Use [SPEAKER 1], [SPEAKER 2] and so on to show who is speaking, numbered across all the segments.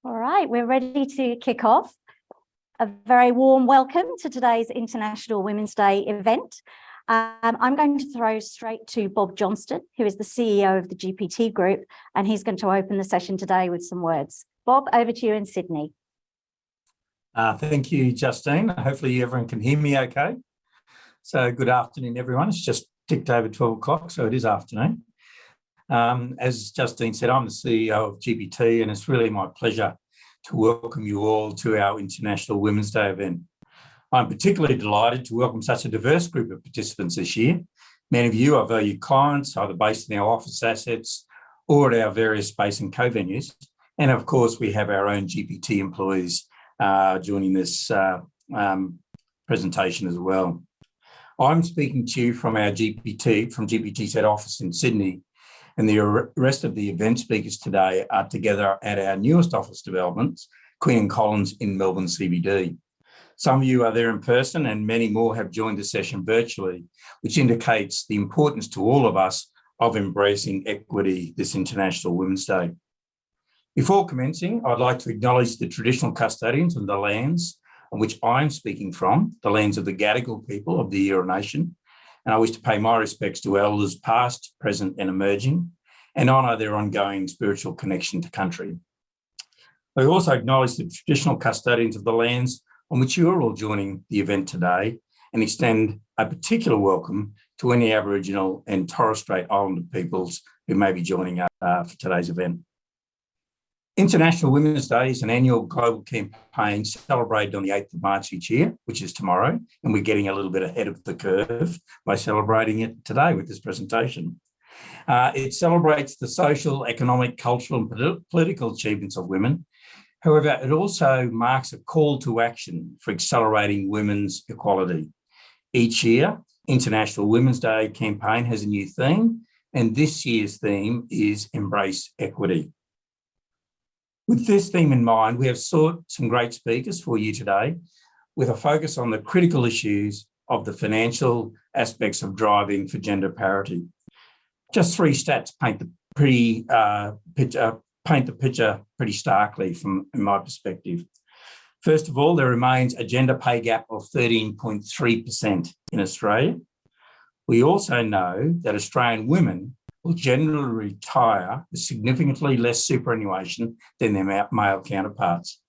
[SPEAKER 1] All right, we're ready to kick off. A very warm welcome to today's International Women's Day event. I'm going to throw straight to Bob Johnston, who is the CEO of the GPT Group, and he's going to open the session today with some words. Bob, over to you in Sydney.
[SPEAKER 2] Thank you, Justine. Hopefully everyone can hear me okay. So good afternoon, everyone. It's just ticked over 12 o'clock, so it is afternoon. As Justine said, I'm the CEO of GPT, and it's really my pleasure to welcome you all to our International Women's Day event. I'm particularly delighted to welcome such a diverse group of participants this year. Many of you are valued clients, either based in our office assets or at our various space and co-venues. And of course, we have our own GPT employees joining this presentation as well. I'm speaking to you from our GPT's head office in Sydney, and the rest of the event speakers today are together at our newest office developments, Queen and Collins in Melbourne CBD. Some of you are there in person and many more have joined the session virtually, which indicates the importance to all of us of embracing equity this International Women's Day. Before commencing, I'd like to acknowledge the traditional custodians of the lands on which I'm speaking from, the lands of the Gadigal people of the Eora Nation, and I wish to pay my respects to elders past, present and emerging, and honour their ongoing spiritual connection to country. I also acknowledge the traditional custodians of the lands on which you are all joining the event today, and extend a particular welcome to any Aboriginal and Torres Strait Islander peoples who may be joining us for today's event. International Women's Day is an annual global campaign celebrated on the 8th of March each year, which is tomorrow, and we're getting a little bit ahead of the curve by celebrating it today with this presentation. It celebrates the social, economic, cultural and political achievements of women. However, it also marks a call to action for accelerating women's equality. Each year, International Women's Day campaign has a new theme, and this year's theme is Embrace Equity. With this theme in mind, we have sought some great speakers for you today with a focus on the critical issues of the financial aspects of driving for gender parity. Just three stats paint the picture pretty starkly from my perspective. First of all, there remains a gender pay gap of 13.3% in Australia. We also know that Australian women will generally retire with significantly less superannuation than their male counterparts.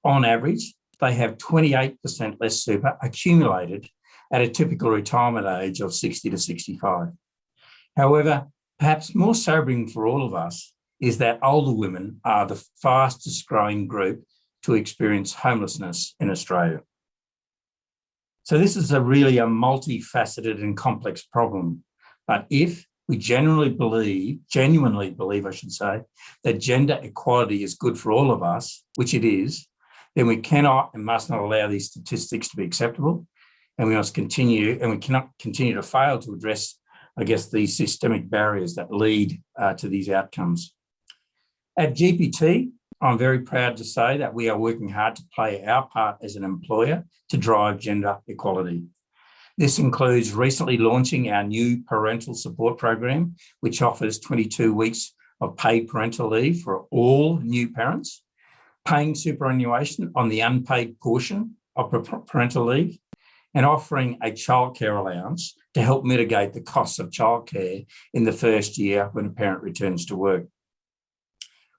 [SPEAKER 2] On average, they have 28% less super accumulated at a typical retirement age of 60 to 65. However, perhaps more sobering for all of us is that older women are the fastest growing group to experience homelessness in Australia. So this is really a multifaceted and complex problem. But if we genuinely believe, that gender equality is good for all of us, which it is, then we cannot and must not allow these statistics to be acceptable. And we cannot continue to fail to address, these systemic barriers that lead to these outcomes. At GPT, I'm very proud to say that we are working hard to play our part as an employer to drive gender equality. This includes recently launching our new parental support program, which offers 22 weeks of paid parental leave for all new parents, paying superannuation on the unpaid portion of parental leave, and offering a childcare allowance to help mitigate the costs of childcare in the first year when a parent returns to work.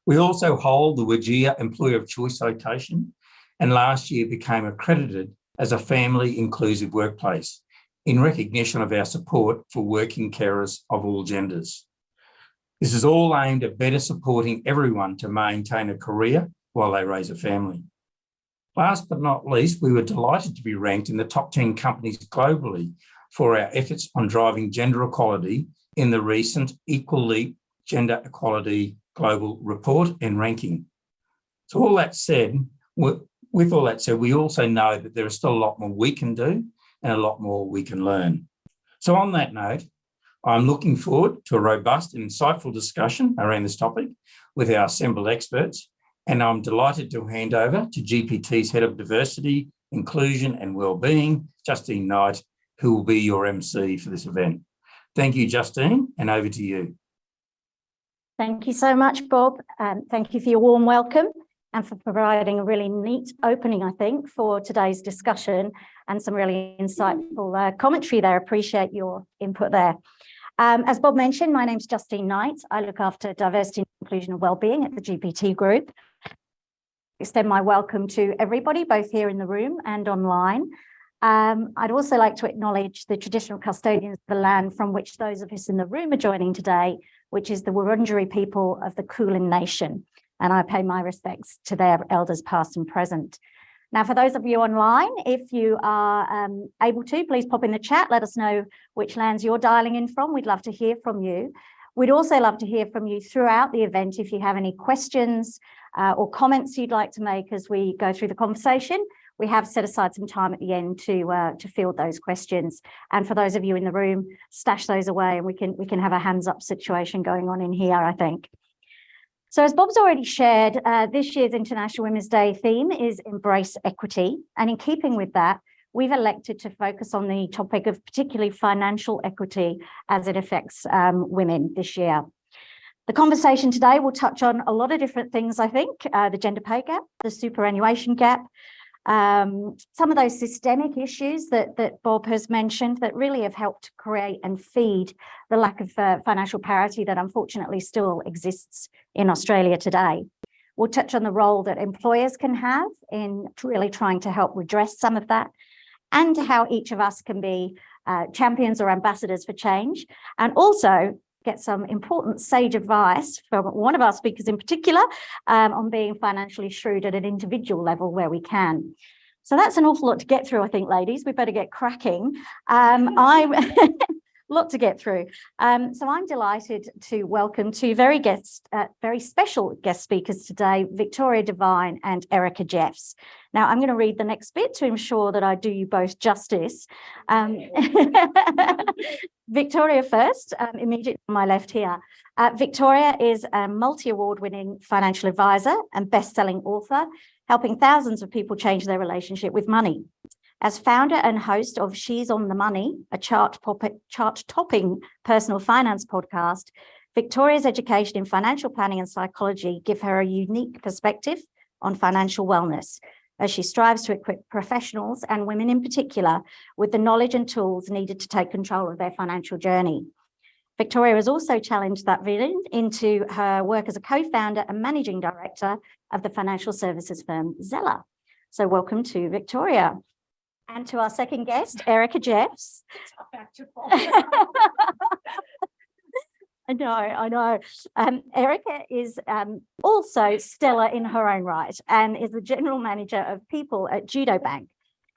[SPEAKER 2] We also hold the WGEA Employer of Choice citation, and last year became accredited as a family inclusive workplace in recognition of our support for working carers of all genders. This is all aimed at better supporting everyone to maintain a career while they raise a family. Last but not least, we were delighted to be ranked in the top 10 companies globally for our efforts on driving gender equality in the recent Equal Leap Gender Equality Global Report and Ranking. So with all that said, we also know that there is still a lot more we can do and a lot more we can learn. So on that note, I'm looking forward to a robust and insightful discussion around this topic with our assembled experts, and I'm delighted to hand over to GPT's Head of Diversity, Inclusion and Wellbeing, Justine Knight, who will be your MC for this event. Thank you, Justine, and over to you.
[SPEAKER 1] Thank you so much, Bob. Thank you for your warm welcome. and for providing a really neat opening, I think, for today's discussion and some really insightful commentary there. Appreciate your input there. As Bob mentioned, my name's Justine Knight. I look after diversity, inclusion and wellbeing at the GPT Group. Extend my welcome to everybody, both here in the room and online. I'd also like to acknowledge the traditional custodians of the land from which those of us in the room are joining today, which is the Wurundjeri people of the Kulin Nation. And I pay my respects to their elders past and present. Now, for those of you online, if you are able to, please pop in the chat. Let us know which lands you're dialing in from. We'd love to hear from you. We'd also love to hear from you throughout the event if you have any questions or comments you'd like to make as we go through the conversation. We have set aside some time at the end to field those questions. And for those of you in the room, stash those away and we can have a hands up situation going on in here, I think. So as Bob's already shared, this year's International Women's Day theme is Embrace Equity. And in keeping with that, we've elected to focus on the topic of particularly financial equity as it affects women this year. The conversation today will touch on a lot of different things, I think, the gender pay gap, the superannuation gap, some of those systemic issues that Bob has mentioned that really have helped create and feed the lack of financial parity that unfortunately still exists in Australia today. We'll touch on the role that employers can have in really trying to help redress some of that, and how each of us can be champions or ambassadors for change, and also get some important sage advice from one of our speakers in particular on being financially shrewd at an individual level where we can. So that's an awful lot to get through, I think, ladies. We better get cracking. Lot to get through. So I'm delighted to welcome two very special guest speakers today, Victoria Devine and Erika Jeffs. Now, I'm going to read the next bit to ensure that I do you both justice. Victoria first, immediately on my left here. Victoria is a multi-award-winning financial advisor and best-selling author, helping thousands of people change their relationship with money. As founder and host of She's on the Money, a chart-topping personal finance podcast, Victoria's education in financial planning and psychology give her a unique perspective on financial wellness, as she strives to equip professionals and women in particular with the knowledge and tools needed to take control of their financial journey. Victoria has also challenged that vision into her work as a co-founder and managing director of the financial services firm Zeller. So welcome to Victoria. And to our second guest, Erika Jeffs. I know. Erika is also stellar in her own right and is the general manager of people at Judo Bank,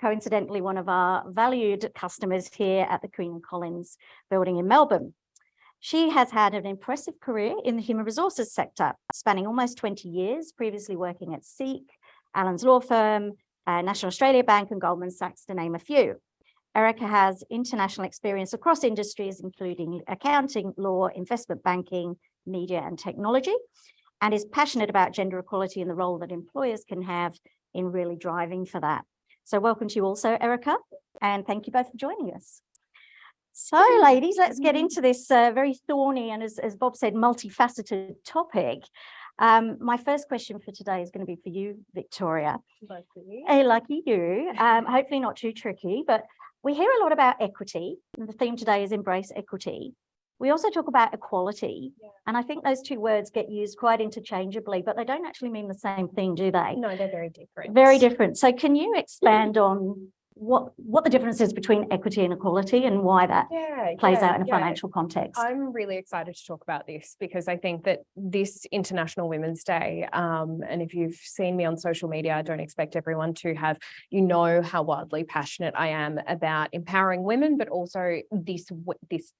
[SPEAKER 1] coincidentally one of our valued customers here at the Queen and Collins building in Melbourne. She has had an impressive career in the human resources sector, spanning almost 20 years, previously working at Seek, Allen's law firm, National Australia Bank and Goldman Sachs, to name a few. Erika has international experience across industries, including accounting, law, investment banking, media and technology, and is passionate about gender equality and the role that employers can have in really driving for that. So welcome to you also, Erika, and thank you both for joining us. So ladies, let's get into this very thorny and, as Bob said, multifaceted topic. My first question for today is going to be for you, Victoria.
[SPEAKER 3] Lucky.
[SPEAKER 1] Hey, lucky you. Hopefully not too tricky, but we hear a lot about equity, and the theme today is Embrace Equity. We also talk about equality, and I think those two words get used quite interchangeably, but they don't actually mean the same thing, do they?
[SPEAKER 3] No, they're very different.
[SPEAKER 1] Very different. So can you expand on what the difference is between equity and equality and why that plays out in a financial context?
[SPEAKER 3] I'm really excited to talk about this because I think that this International Women's Day, and if you've seen me on social media, I don't expect everyone to have, how wildly passionate I am about empowering women, but also this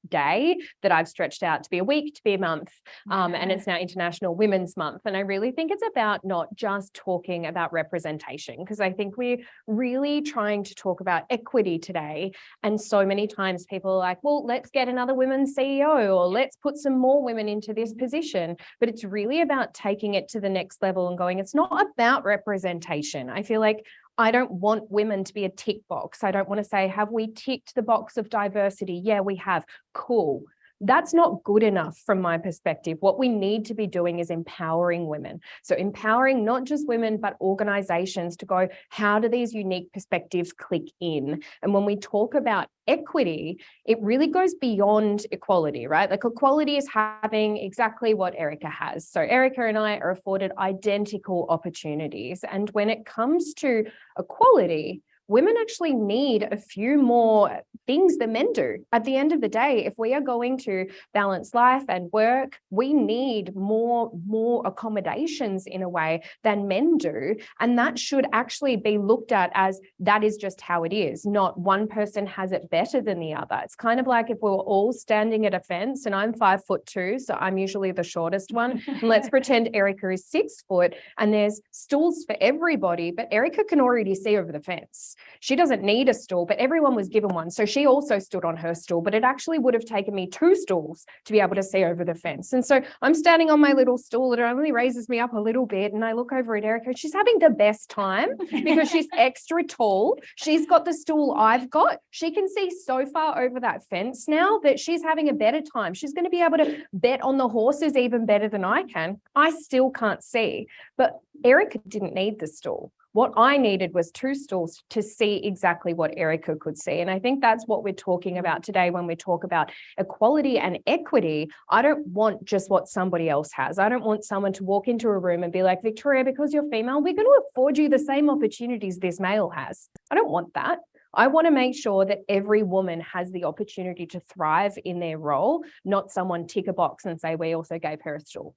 [SPEAKER 3] day that I've stretched out to be a week, to be a month, and it's now International Women's Month. And I really think it's about not just talking about representation, because I think we're really trying to talk about equity today. And so many times people are like, well, let's get another women CEO, or let's put some more women into this position. But it's really about taking it to the next level and going, it's not about representation. I feel like I don't want women to be a tick box. I don't want to say, have we ticked the box of diversity? Yeah, we have. Cool. That's not good enough from my perspective. What we need to be doing is empowering women. So empowering not just women, but organizations to go, how do these unique perspectives click in? And when we talk about equity, it really goes beyond equality, right? Like equality is having exactly what Erika has. So Erika and I are afforded identical opportunities. And when it comes to equality, women actually need a few more things than men do. At the end of the day, if we are going to balance life and work, we need more accommodations in a way than men do. And that should actually be looked at as that is just how it is, not one person has it better than the other. It's kind of like if we were all standing at a fence and I'm 5'2", so I'm usually the shortest one. And let's pretend Erika is 6 foot and there's stools for everybody, but Erika can already see over the fence. She doesn't need a stool, but everyone was given one. So she also stood on her stool, but it actually would have taken me 2 stools to be able to see over the fence. And so I'm standing on my little stool. It only raises me up a little bit. And I look over at Erika. She's having the best time because she's extra tall. She's got the stool I've got. She can see so far over that fence now that she's having a better time. She's going to be able to bet on the horses even better than I can. I still can't see, but Erika didn't need the stool. What I needed was 2 stools to see exactly what Erika could see. And I think that's what we're talking about today when we talk about equality and equity. I don't want just what somebody else has. I don't want someone to walk into a room and be like, Victoria, because you're female, we're going to afford you the same opportunities this male has. I don't want that. I want to make sure that every woman has the opportunity to thrive in their role, not someone tick a box and say, we also gave her a stool.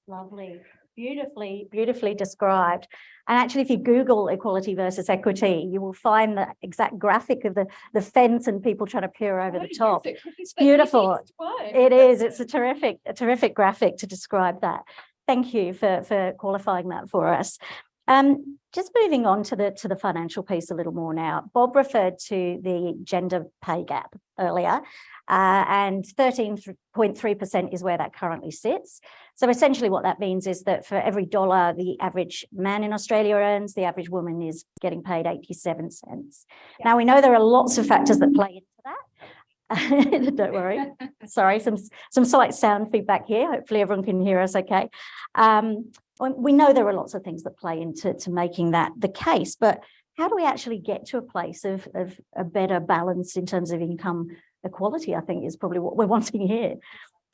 [SPEAKER 1] Lovely. Beautifully described. And actually, if you Google equality versus equity, you will find the exact graphic of the fence and people trying to peer over the top. It's beautiful. It is. It's a terrific graphic to describe that. Thank you for qualifying that for us. Just moving on to the financial piece a little more now. Bob referred to the gender pay gap earlier. And 13.3% is where that currently sits. So essentially what that means is that for every dollar the average man in Australia earns, the average woman is getting paid 87 cents. Yeah. Now, we know there are lots of factors that play into that. Don't worry. Sorry, some slight sound feedback here. Hopefully everyone can hear us okay. We know there are lots of things that play into making that the case, but how do we actually get to a place of a better balance in terms of income equality, I think, is probably what we're wanting here.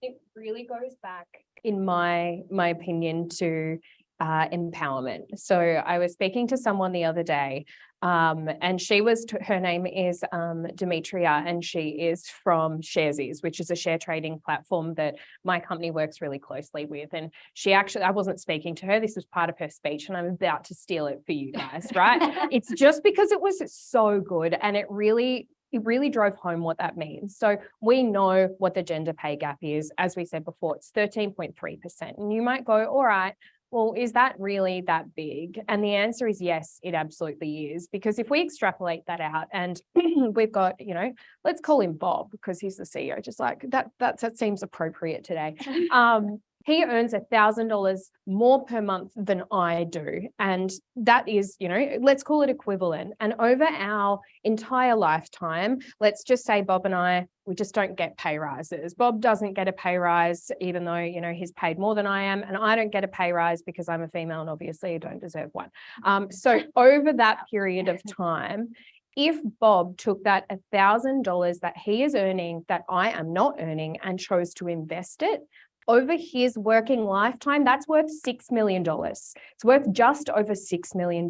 [SPEAKER 3] It really goes back, in my opinion, to empowerment. So I was speaking to someone the other day, and her name is Demetria, and she is from Sharesies, which is a share trading platform that my company works really closely with. And I wasn't speaking to her. This was part of her speech, and I'm about to steal it for you guys, right? It's just because it was so good, and it really drove home what that means. So we know what the gender pay gap is. As we said before, it's 13.3%. And you might go, all right, well, is that really that big? And the answer is yes, it absolutely is. Because if we extrapolate that out and we've got, let's call him Bob because he's the CEO, just like that seems appropriate today. He earns $1,000 more per month than I do. And that is, let's call it equivalent. And over our entire lifetime, let's just say Bob and I, we just don't get pay rises. Bob doesn't get a pay rise, even though, he's paid more than I am. And I don't get a pay rise because I'm a female and obviously I don't deserve one. So over that period of time, if Bob took that $1,000 that he is earning that I am not earning and chose to invest it, over his working lifetime, that's worth $6 million. It's worth just over $6 million.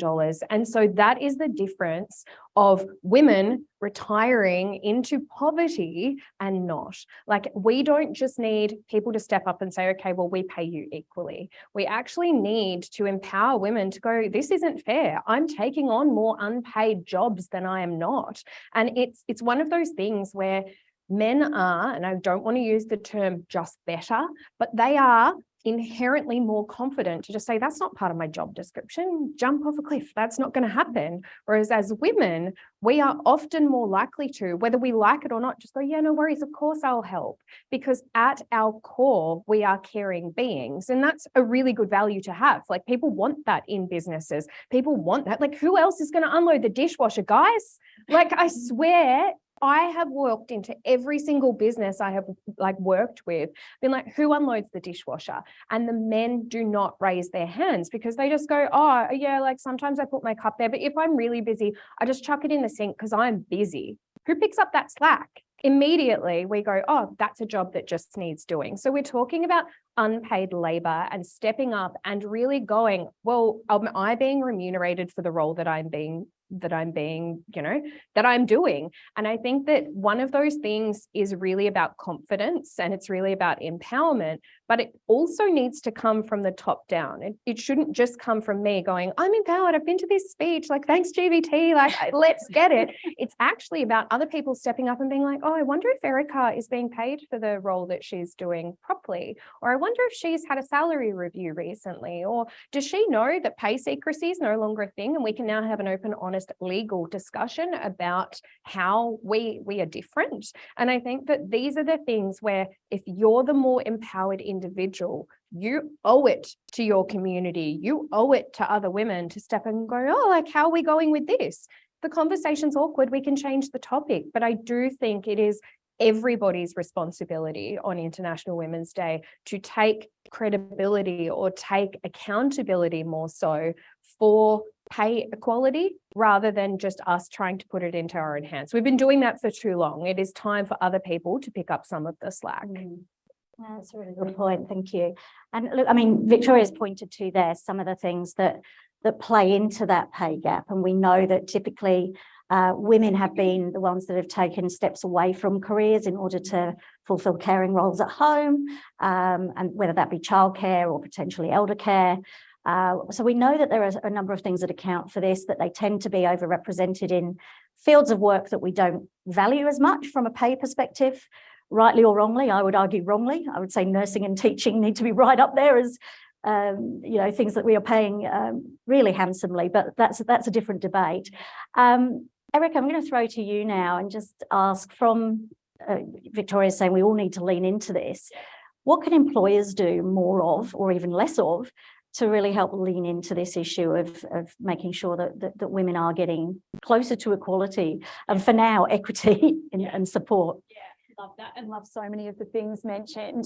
[SPEAKER 3] And so that is the difference of women retiring into poverty and not. Like, we don't just need people to step up and say, okay, well, we pay you equally. We actually need to empower women to go, this isn't fair. I'm taking on more unpaid jobs than I am not. And it's one of those things where men are, and I don't want to use the term just better, but they are inherently more confident to just say, that's not part of my job description, jump off a cliff, that's not going to happen. Whereas as women, we are often more likely to, whether we like it or not, just go, yeah, no worries, of course I'll help. Because at our core, we are caring beings. And that's a really good value to have. Like, people want that in businesses. People want that. Like, who else is going to unload the dishwasher, guys? Like, I swear, I have walked into every single business I have like worked with, been like, who unloads the dishwasher? And the men do not raise their hands because they just go, oh yeah, like sometimes I put my cup there, but if I'm really busy, I just chuck it in the sink because I'm busy. Who picks up that slack? Immediately we go, oh, that's a job that just needs doing. So we're talking about unpaid labor and stepping up and really going, well, am I being remunerated for the role that I'm doing? And I think that one of those things is really about confidence and it's really about empowerment, but it also needs to come from the top down. It shouldn't just come from me going, I'm empowered, I've been to this speech, like, thanks GBT, like, let's get it. It's actually about other people stepping up and being like, oh, I wonder if Erika is being paid for the role that she's doing properly, or I wonder if she's had a salary review recently, or does she know that pay secrecy is no longer a thing and we can now have an open, honest legal discussion about how we are different. And I think that these are the things where if you're the more empowered individual, you owe it to your community, you owe it to other women to step in and go, oh, like, how are we going with this? The conversation's awkward, we can change the topic, but I do think it is everybody's responsibility on International Women's Day to take credibility or take accountability more so for pay equality rather than just us trying to put it into our own hands. We've been doing that for too long. It is time for other people to pick up some of the slack.
[SPEAKER 1] That's a really good point. Thank you. And look, I mean, Victoria's pointed to there some of the things that play into that pay gap. And we know that typically women have been the ones that have taken steps away from careers in order to fulfill caring roles at home, and whether that be childcare or potentially elder care. So we know that there are a number of things that account for this, that they tend to be overrepresented in fields of work that we don't value as much from a pay perspective, rightly or wrongly. I would argue wrongly. I would say nursing and teaching need to be right up there as things that we are paying really handsomely, but that's a different debate. Erika, I'm going to throw to you now and just ask, from Victoria saying we all need to lean into this, what can employers do more of, or even less of, to really help lean into this issue of making sure that women are getting closer to equality and, for now, equity and support?
[SPEAKER 4] Yeah, love that, and love so many of the things mentioned.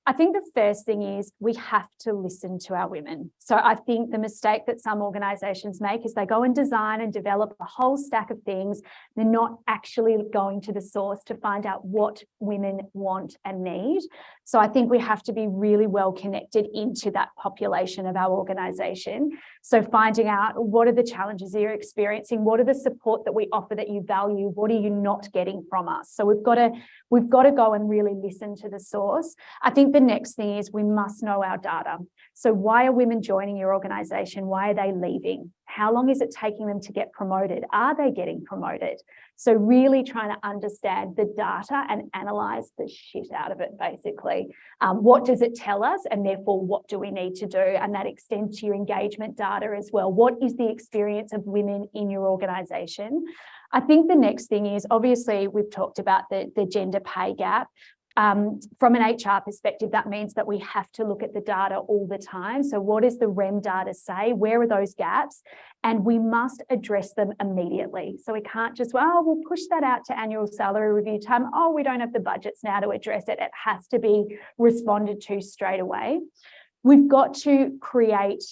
[SPEAKER 4] I think the first thing is we have to listen to our women. So I think the mistake that some organisations make is they go and design and develop a whole stack of things. They're not actually going to the source to find out what women want and need. So I think we have to be really well connected into that population of our organisation. So finding out what are the challenges you're experiencing, what are the support that we offer that you value, what are you not getting from us? So we've got to go and really listen to the source. I think the next thing is we must know our data. So why are women joining your organisation? Why are they leaving? How long is it taking them to get promoted? Are they getting promoted? So really trying to understand the data and analyse the shit out of it, basically. What does it tell us? And therefore, what do we need to do? And that extends to your engagement data as well. What is the experience of women in your organisation? I think the next thing is, obviously, we've talked about the gender pay gap. From an HR perspective, that means that we have to look at the data all the time. So what does the REM data say? Where are those gaps? And we must address them immediately. So we can't just, well, we'll push that out to annual salary review time. Oh, we don't have the budgets now to address it. It has to be responded to straight away. We've got to create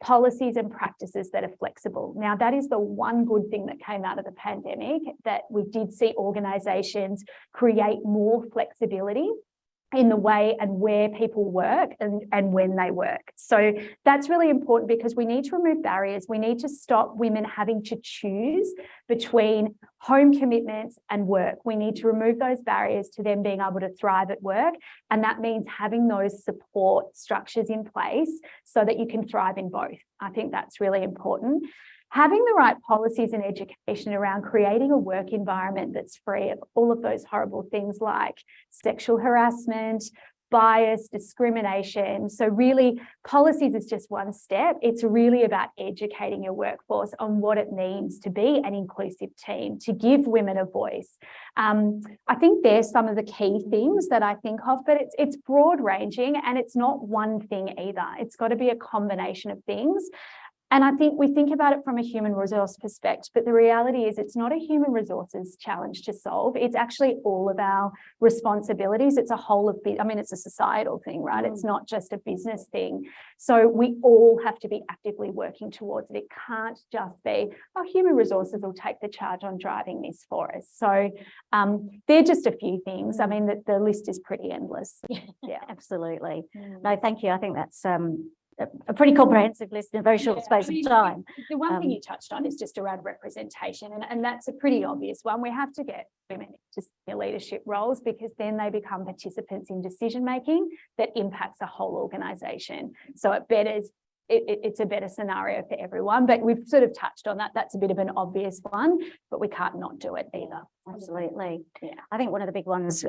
[SPEAKER 4] policies and practices that are flexible. Now, that is the one good thing that came out of the pandemic, that we did see organisations create more flexibility in the way and where people work and when they work. So that's really important, because we need to remove barriers. We need to stop women having to choose between home commitments and work. We need to remove those barriers to them being able to thrive at work. And that means having those support structures in place so that you can thrive in both. I think that's really important. Having the right policies and education around creating a work environment that's free of all of those horrible things like sexual harassment, bias, discrimination. So really, policies is just one step. It's really about educating your workforce on what it means to be an inclusive team, to give women a voice. I think there's some of the key things that I think of, but it's broad ranging, and it's not one thing either. It's got to be a combination of things. And I think we think about it from a human resource perspective, but the reality is it's not a human resources challenge to solve. It's actually all of our responsibilities. It's a whole of, it's a societal thing, right? It's not just a business thing. So we all have to be actively working towards it. It can't just be, oh, human resources will take the charge on driving this for us. So they're just a few things. I mean, the list is pretty endless.
[SPEAKER 1] Yeah, absolutely. No, thank you. I think that's a pretty comprehensive list in a very short space of time.
[SPEAKER 4] The one thing you touched on is just around representation, and that's a pretty obvious one. We have to get women into senior leadership roles because then they become participants in decision making that impacts a whole organisation. So it's a better scenario for everyone, but we've sort of touched on that. That's a bit of an obvious one, but we can't not do it either.
[SPEAKER 1] Absolutely. Yeah. I think one of the big ones,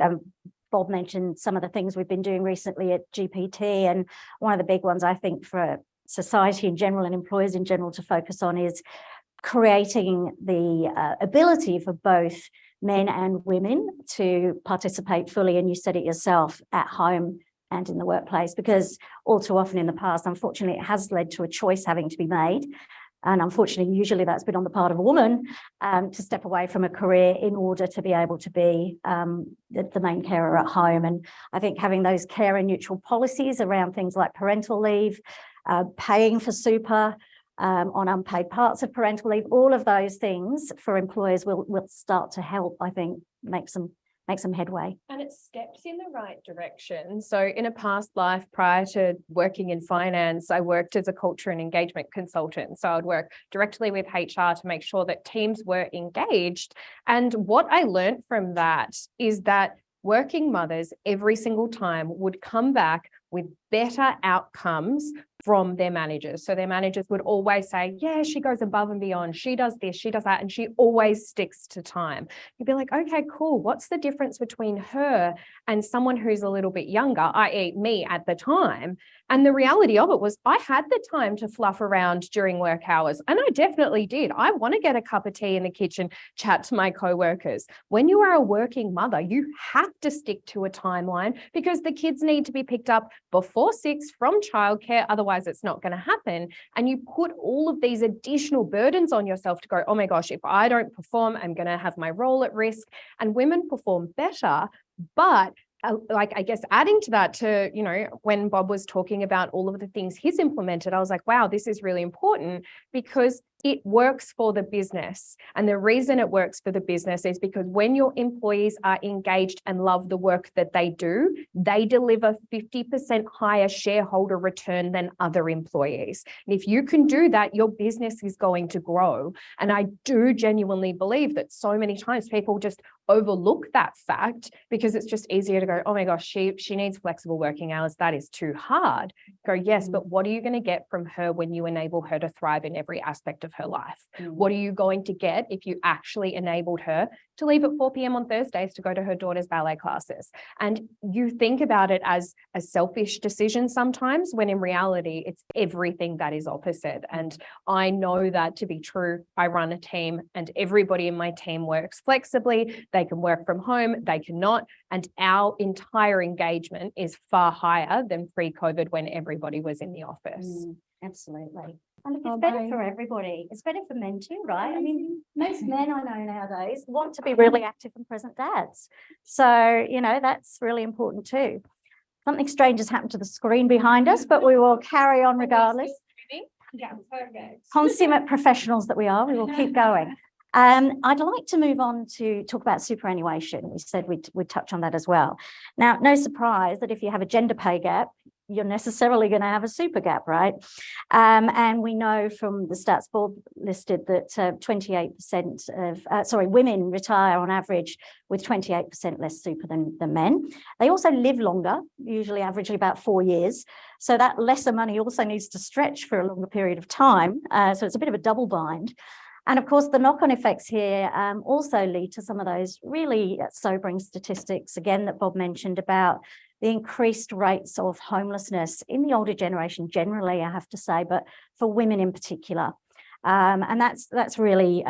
[SPEAKER 1] Bob mentioned some of the things we've been doing recently at GPT, and one of the big ones I think for society in general and employers in general to focus on is creating the ability for both men and women to participate fully, and you said it yourself, at home and in the workplace, because all too often in the past, unfortunately, it has led to a choice having to be made. And unfortunately, usually that's been on the part of a woman to step away from a career in order to be able to be the main carer at home. And I think having those carer neutral policies around things like parental leave, paying for super on unpaid parts of parental leave, all of those things for employers will start to help, I think, make some headway.
[SPEAKER 3] And it steps in the right direction. So in a past life prior to working in finance, I worked as a culture and engagement consultant. So I'd work directly with HR to make sure that teams were engaged. And what I learned from that is that working mothers every single time would come back with better outcomes from their managers. So their managers would always say, yeah, she goes above and beyond. She does this, she does that, and she always sticks to time. You'd be like, okay, cool. What's the difference between her and someone who's a little bit younger, i.e. me at the time? And the reality of it was I had the time to fluff around during work hours, and I definitely did. I want to get a cup of tea in the kitchen, chat to my co-workers. When you are a working mother, you have to stick to a timeline because the kids need to be picked up before 6 from childcare, otherwise it's not going to happen. And you put all of these additional burdens on yourself to go, oh my gosh, if I don't perform, I'm going to have my role at risk. And women perform better, but I guess adding to that, to, when Bob was talking about all of the things he's implemented, I was like, wow, this is really important because it works for the business. And the reason it works for the business is because when your employees are engaged and love the work that they do, they deliver 50% higher shareholder return than other employees. And if you can do that, your business is going to grow. And I do genuinely believe that so many times people just overlook that fact because it's just easier to go, oh my gosh, she needs flexible working hours. That is too hard. Go, yes, but what are you going to get from her when you enable her to thrive in every aspect of her life? What are you going to get if you actually enabled her to leave at 4 p.m. on Thursdays to go to her daughter's ballet classes? And you think about it as a selfish decision sometimes, when in reality, it's everything that is opposite. And I know that to be true. I run a team and everybody in my team works flexibly. They can work from home, they cannot. And our entire engagement is far higher than pre-COVID when everybody was in the office.
[SPEAKER 1] Absolutely. And it's better for everybody. It's better for men too, right? I mean, most men I know nowadays want to be really active and present dads. So, that's really important too. Something strange has happened to the screen behind us, but we will carry on regardless.
[SPEAKER 3] Yeah, perfect.
[SPEAKER 1] Consummate professionals that we are, we will keep going. I'd like to move on to talk about superannuation. We said we'd touch on that as well. Now, no surprise that if you have a gender pay gap, you're necessarily going to have a super gap, right? And we know from the stats Bob listed that 28% of, women retire on average with 28% less super than men. They also live longer, usually averagely about 4 years. So that lesser money also needs to stretch for a longer period of time. So it's a bit of a double bind. And of course, the knock-on effects here also lead to some of those really sobering statistics, again, that Bob mentioned about the increased rates of homelessness in the older generation generally, I have to say, but for women in particular. And that's really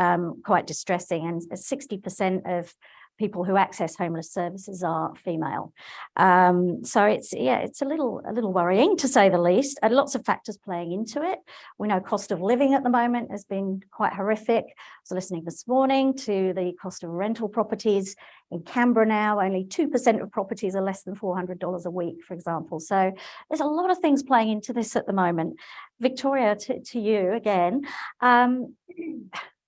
[SPEAKER 1] quite distressing. And 60% of people who access homeless services are female. So it's a little worrying, to say the least. And lots of factors playing into it. We know cost of living at the moment has been quite horrific. I was listening this morning to the cost of rental properties in Canberra now. Only 2% of properties are less than $400 a week, for example. So there's a lot of things playing into this at the moment. Victoria, to you again.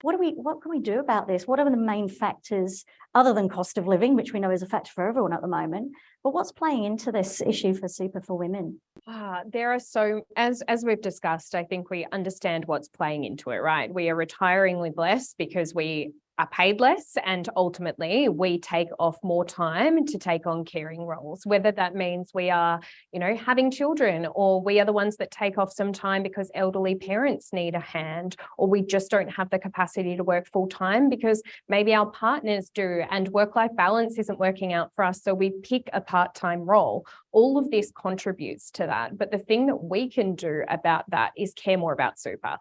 [SPEAKER 1] What can we do about this? What are the main factors other than cost of living, which we know is a factor for everyone at the moment? But what's playing into this issue for super for women?
[SPEAKER 3] There are as we've discussed, I think we understand what's playing into it, right? We are retiring with less because we are paid less, and ultimately we take off more time to take on caring roles, whether that means we are, having children, or we are the ones that take off some time because elderly parents need a hand, or we just don't have the capacity to work full time because maybe our partners do and work-life balance isn't working out for us, so we pick a part-time role. All of this contributes to that. But the thing that we can do about that is care more about super.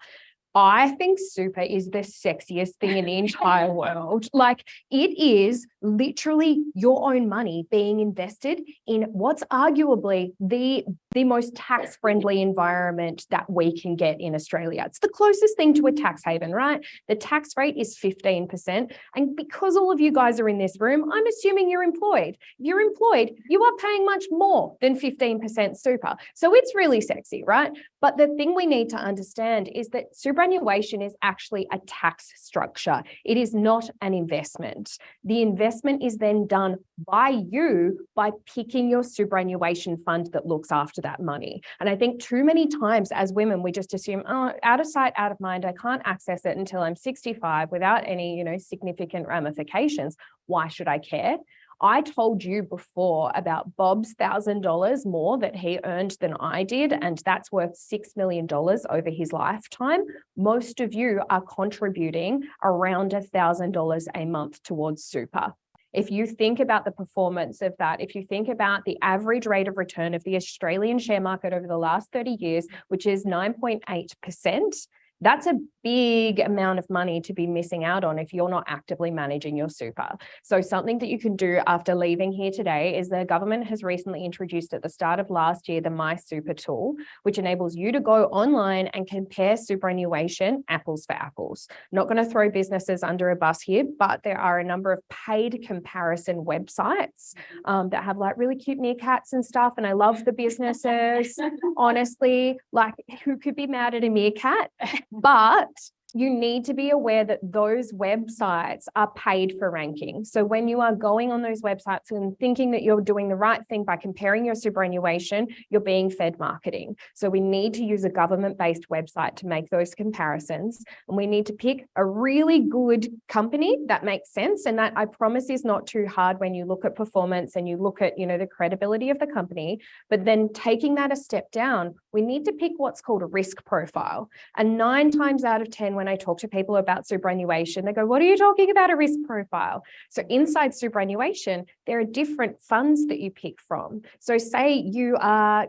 [SPEAKER 3] I think super is the sexiest thing in the entire world. Like, it is literally your own money being invested in what's arguably the most tax-friendly environment that we can get in Australia. It's the closest thing to a tax haven, right? The tax rate is 15%. And because all of you guys are in this room, I'm assuming you're employed. If you're employed, you are paying much more than 15% super. So it's really sexy, right? But the thing we need to understand is that superannuation is actually a tax structure. It is not an investment. The investment is then done by you by picking your superannuation fund that looks after that money. And I think too many times as women, we just assume, oh, out of sight, out of mind, I can't access it until I'm 65 without any, significant ramifications. Why should I care? I told you before about Bob's $1,000 more that he earned than I did, and that's worth $6 million over his lifetime. Most of you are contributing around $1,000 a month towards super. If you think about the performance of that, if you think about the average rate of return of the Australian share market over the last 30 years, which is 9.8%, that's a big amount of money to be missing out on if you're not actively managing your super. So something that you can do after leaving here today is the government has recently introduced at the start of last year the My Super tool, which enables you to go online and compare superannuation apples for apples. Not going to throw businesses under a bus here, but there are a number of paid comparison websites that have like really cute meerkats and stuff. And I love the businesses. Honestly, like, who could be mad at a meerkat? But you need to be aware that those websites are paid for ranking. So when you are going on those websites and thinking that you're doing the right thing by comparing your superannuation, you're being fed marketing. So we need to use a government-based website to make those comparisons. And we need to pick a really good company that makes sense. And that, I promise, is not too hard when you look at performance and you look at, the credibility of the company. But then taking that a step down, we need to pick what's called a risk profile. And 9 times out of 10, when I talk to people about superannuation, they go, what are you talking about, a risk profile? So inside superannuation, there are different funds that you pick from. So say you are,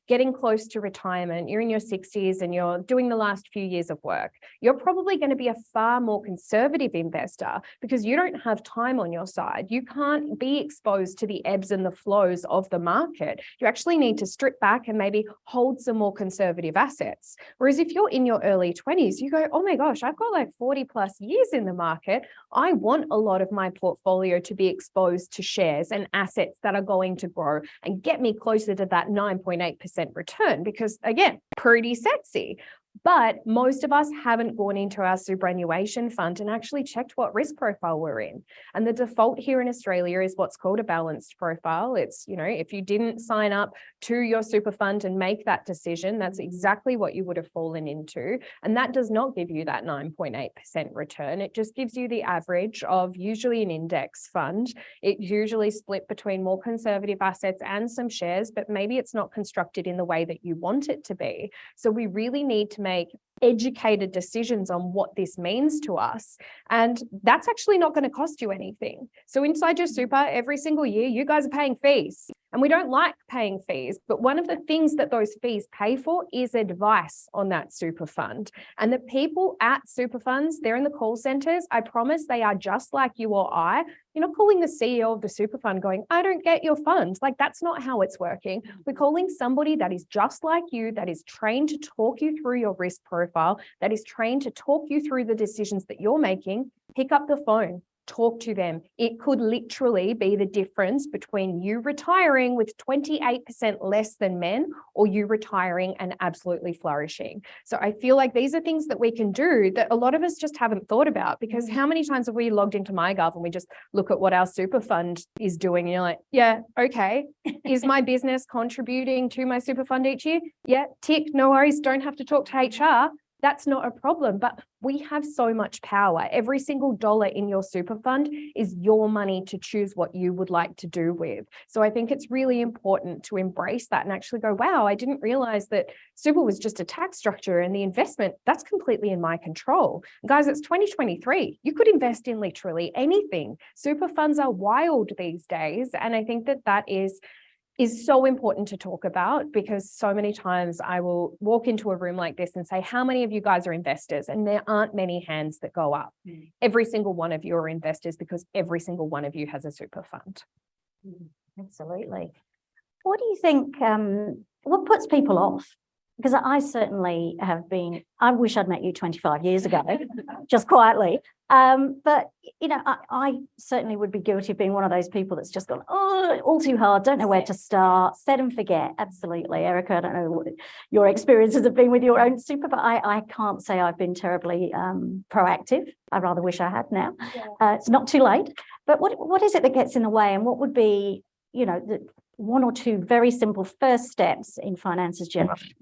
[SPEAKER 3] getting close to retirement, you're in your 60s and you're doing the last few years of work. You're probably going to be a far more conservative investor because you don't have time on your side. You can't be exposed to the ebbs and the flows of the market. You actually need to strip back and maybe hold some more conservative assets. Whereas if you're in your early 20s, you go, oh my gosh, I've got like 40 plus years in the market. I want a lot of my portfolio to be exposed to shares and assets that are going to grow and get me closer to that 9.8% return because, again, pretty sexy. But most of us haven't gone into our superannuation fund and actually checked what risk profile we're in. And the default here in Australia is what's called a balanced profile. It's, if you didn't sign up to your super fund and make that decision, that's exactly what you would have fallen into. And that does not give you that 9.8% return. It just gives you the average of usually an index fund. It's usually split between more conservative assets and some shares, but maybe it's not constructed in the way that you want it to be. So we really need to make educated decisions on what this means to us. And that's actually not going to cost you anything. So inside your super, every single year, you guys are paying fees. And we don't like paying fees, but one of the things that those fees pay for is advice on that super fund. And the people at super funds, they're in the call centers. I promise they are just like you or I. You're not calling the CEO of the super fund going, I don't get your fund. Like, that's not how it's working. We're calling somebody that is just like you, that is trained to talk you through your risk profile, that is trained to talk you through the decisions that you're making. Pick up the phone. Talk to them. It could literally be the difference between you retiring with 28% less than men or you retiring and absolutely flourishing. So I feel like these are things that we can do that a lot of us just haven't thought about, because how many times have we logged into MyGov and we just look at what our super fund is doing and you're like, yeah, okay. Is my business contributing to my super fund each year? Yeah, tick, no worries. Don't have to talk to HR. That's not a problem, but we have so much power. Every single dollar in your super fund is your money to choose what you would like to do with. So I think it's really important to embrace that and actually go, wow, I didn't realize that super was just a tax structure and the investment, that's completely in my control. Guys, it's 2023. You could invest in literally anything. Super funds are wild these days. And I think that that is so important to talk about, because so many times I will walk into a room like this and say, how many of you guys are investors? And there aren't many hands that go up. Every single one of you are investors because every single one of you has a super fund.
[SPEAKER 1] Absolutely. What do you think, what puts people off? Because I certainly have been, I wish I'd met you 25 years ago, just quietly. But, you know, I certainly would be guilty of being one of those people that's just gone, oh, all too hard, don't know where to start, set and forget. Absolutely. Erika, I don't know what your experiences have been with your own super, but I can't say I've been terribly proactive. I rather wish I had now. It's not too late. But what is it that gets in the way, and what would be, you know, the one or two very simple first steps in finances generally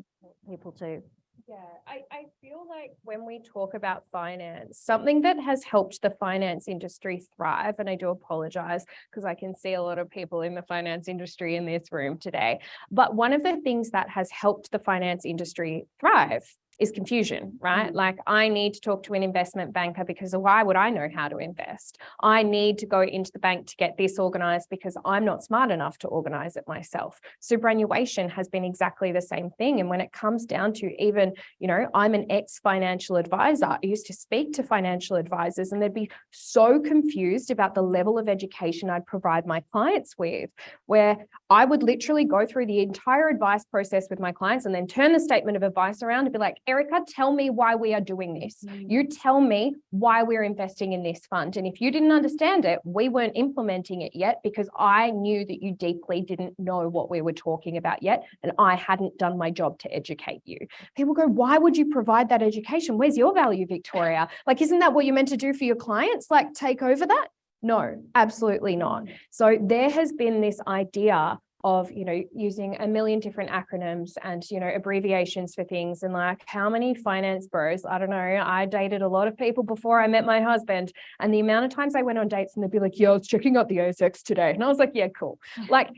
[SPEAKER 1] people to?
[SPEAKER 3] Yeah, I feel like when we talk about finance, something that has helped the finance industry thrive, and I do apologize because I can see a lot of people in the finance industry in this room today, but one of the things that has helped the finance industry thrive is confusion, right? Like, I need to talk to an investment banker because why would I know how to invest? I need to go into the bank to get this organized because I'm not smart enough to organize it myself. Superannuation has been exactly the same thing. And when it comes down to even, you know, I'm an ex-financial advisor. I used to speak to financial advisors and they'd be so confused about the level of education I'd provide my clients with, where I would literally go through the entire advice process with my clients and then turn the statement of advice around and be like, Erika, tell me why we are doing this. You tell me why we're investing in this fund. And if you didn't understand it, we weren't implementing it yet because I knew that you deeply didn't know what we were talking about yet. And I hadn't done my job to educate you. People go, why would you provide that education? Where's your value, Victoria? Like, isn't that what you're meant to do for your clients? Like, take over that? No, absolutely not. So there has been this idea of, you know, using a million different acronyms and, you know, abbreviations for things. And like, how many finance bros, I don't know, I dated a lot of people before I met my husband, and the amount of times I went on dates and they'd be like, yeah, I was checking out the ASX today. And I was like, yeah, cool. Like,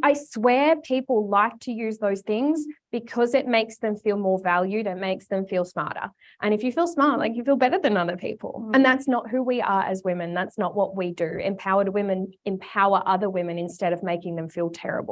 [SPEAKER 3] I swear people like to use those things because it makes them feel more valued. It makes them feel smarter. And if you feel smart, like, you feel better than other people. And that's not who we are as women. That's not what we do. Empowered women empower other women instead of making them feel terrible.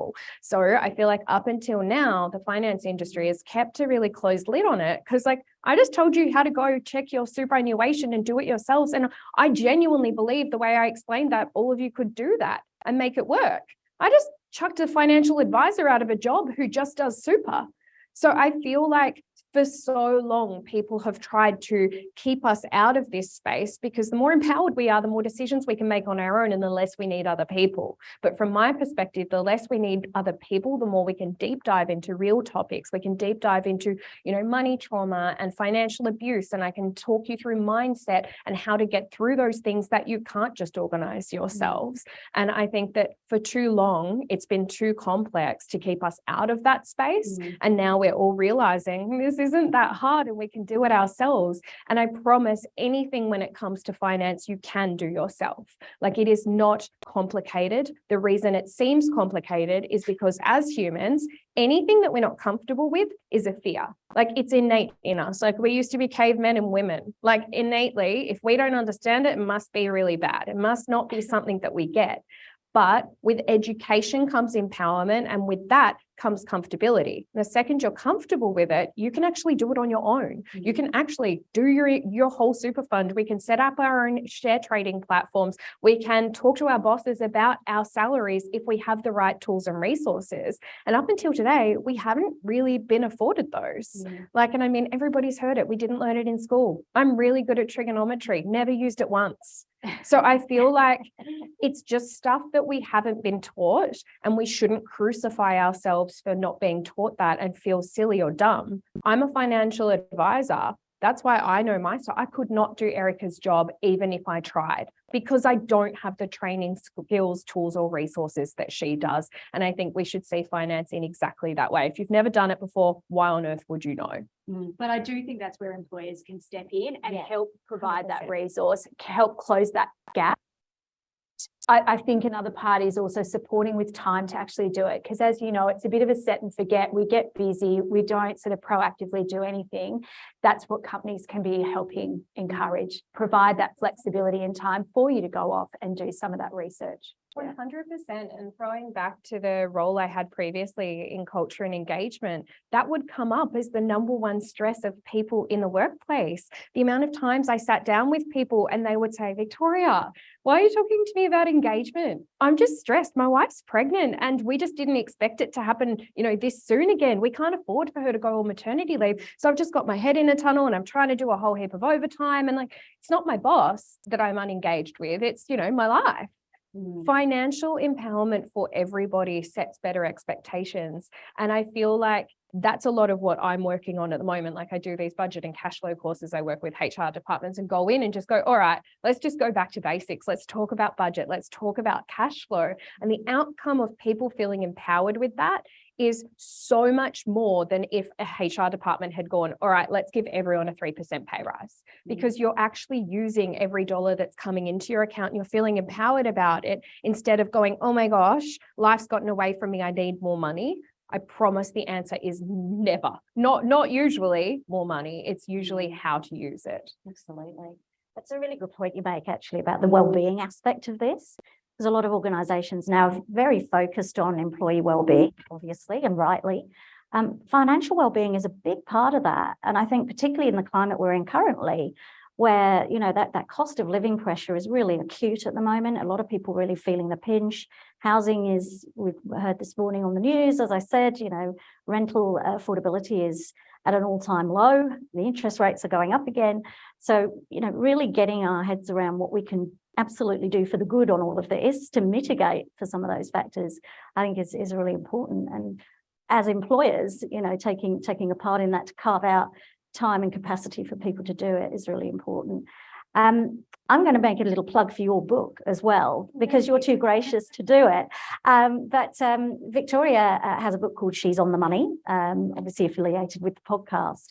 [SPEAKER 3] So I feel like up until now, the finance industry has kept a really closed lid on it, because, like, I just told you how to go check your superannuation and do it yourselves. And I genuinely believe the way I explained that, all of you could do that and make it work. I just chucked a financial advisor out of a job who just does super. So I feel like for so long, people have tried to keep us out of this space, because the more empowered we are, the more decisions we can make on our own and the less we need other people. But from my perspective, the less we need other people, the more we can deep dive into real topics. We can deep dive into, you know, money trauma and financial abuse. And I can talk you through mindset and how to get through those things that you can't just organize yourselves. And I think that for too long, it's been too complex to keep us out of that space. And now we're all realizing this isn't that hard and we can do it ourselves. And I promise, anything when it comes to finance, you can do yourself. Like, it is not complicated. The reason it seems complicated is because as humans, anything that we're not comfortable with is a fear. Like, it's innate in us. Like, we used to be cavemen and women. Like, innately, if we don't understand it, it must be really bad. It must not be something that we get. But with education comes empowerment, and with that comes comfortability. The second you're comfortable with it, you can actually do it on your own. You can actually do your whole super fund. We can set up our own share trading platforms. We can talk to our bosses about our salaries if we have the right tools and resources. And up until today, we haven't really been afforded those. And I mean, everybody's heard it. We didn't learn it in school. I'm really good at trigonometry, never used it once. So I feel like it's just stuff that we haven't been taught, and we shouldn't crucify ourselves for not being taught that and feel silly or dumb. I'm a financial advisor. That's why I know my stuff. I could not do Erika's job even if I tried, because I don't have the training skills, tools, or resources that she does. And I think we should see finance in exactly that way. If you've never done it before, why on earth would you know?
[SPEAKER 4] But I do think that's where employers can step in and help provide that resource, help close that gap. I think another part is also supporting with time to actually do it, because as you know, it's a bit of a set and forget. We get busy, we don't sort of proactively do anything. That's what companies can be helping encourage, provide that flexibility and time for you to go off and do some of that research.
[SPEAKER 3] 100%. And throwing back to the role I had previously in culture and engagement, that would come up as the number one stress of people in the workplace. The amount of times I sat down with people and they would say, Victoria, why are you talking to me about engagement? I'm just stressed. My wife's pregnant and we just didn't expect it to happen, this soon again. We can't afford for her to go on maternity leave. So I've just got my head in a tunnel and I'm trying to do a whole heap of overtime. And it's not my boss that I'm unengaged with. It's, my life. Financial empowerment for everybody sets better expectations. And I feel like that's a lot of what I'm working on at the moment. I do these budget and cash flow courses. I work with HR departments and go in and just go, all right, let's just go back to basics. Let's talk about budget. Let's talk about cash flow. And the outcome of people feeling empowered with that is so much more than if a HR department had gone, all right, let's give everyone a 3% pay rise, because you're actually using every dollar that's coming into your account and you're feeling empowered about it, instead of going, oh my gosh, life's gotten away from me, I need more money. I promise the answer is never, not usually more money. It's usually how to use it.
[SPEAKER 1] Absolutely. That's a really good point you make, actually, about the wellbeing aspect of this. There's a lot of organisations now very focused on employee wellbeing, obviously, and rightly. Financial wellbeing is a big part of that. And I think particularly in the climate we're in currently, where, that cost of living pressure is really acute at the moment. A lot of people really feeling the pinch. Housing is, we've heard this morning on the news, as I said, rental affordability is at an all-time low. The interest rates are going up again. So, really getting our heads around what we can absolutely do for the good on all of this to mitigate for some of those factors, I think is really important. And as employers, taking a part in that to carve out time and capacity for people to do it is really important. I'm going to make a little plug for your book as well, because you're too gracious to do it. But Victoria has a book called She's on the Money, obviously affiliated with the podcast.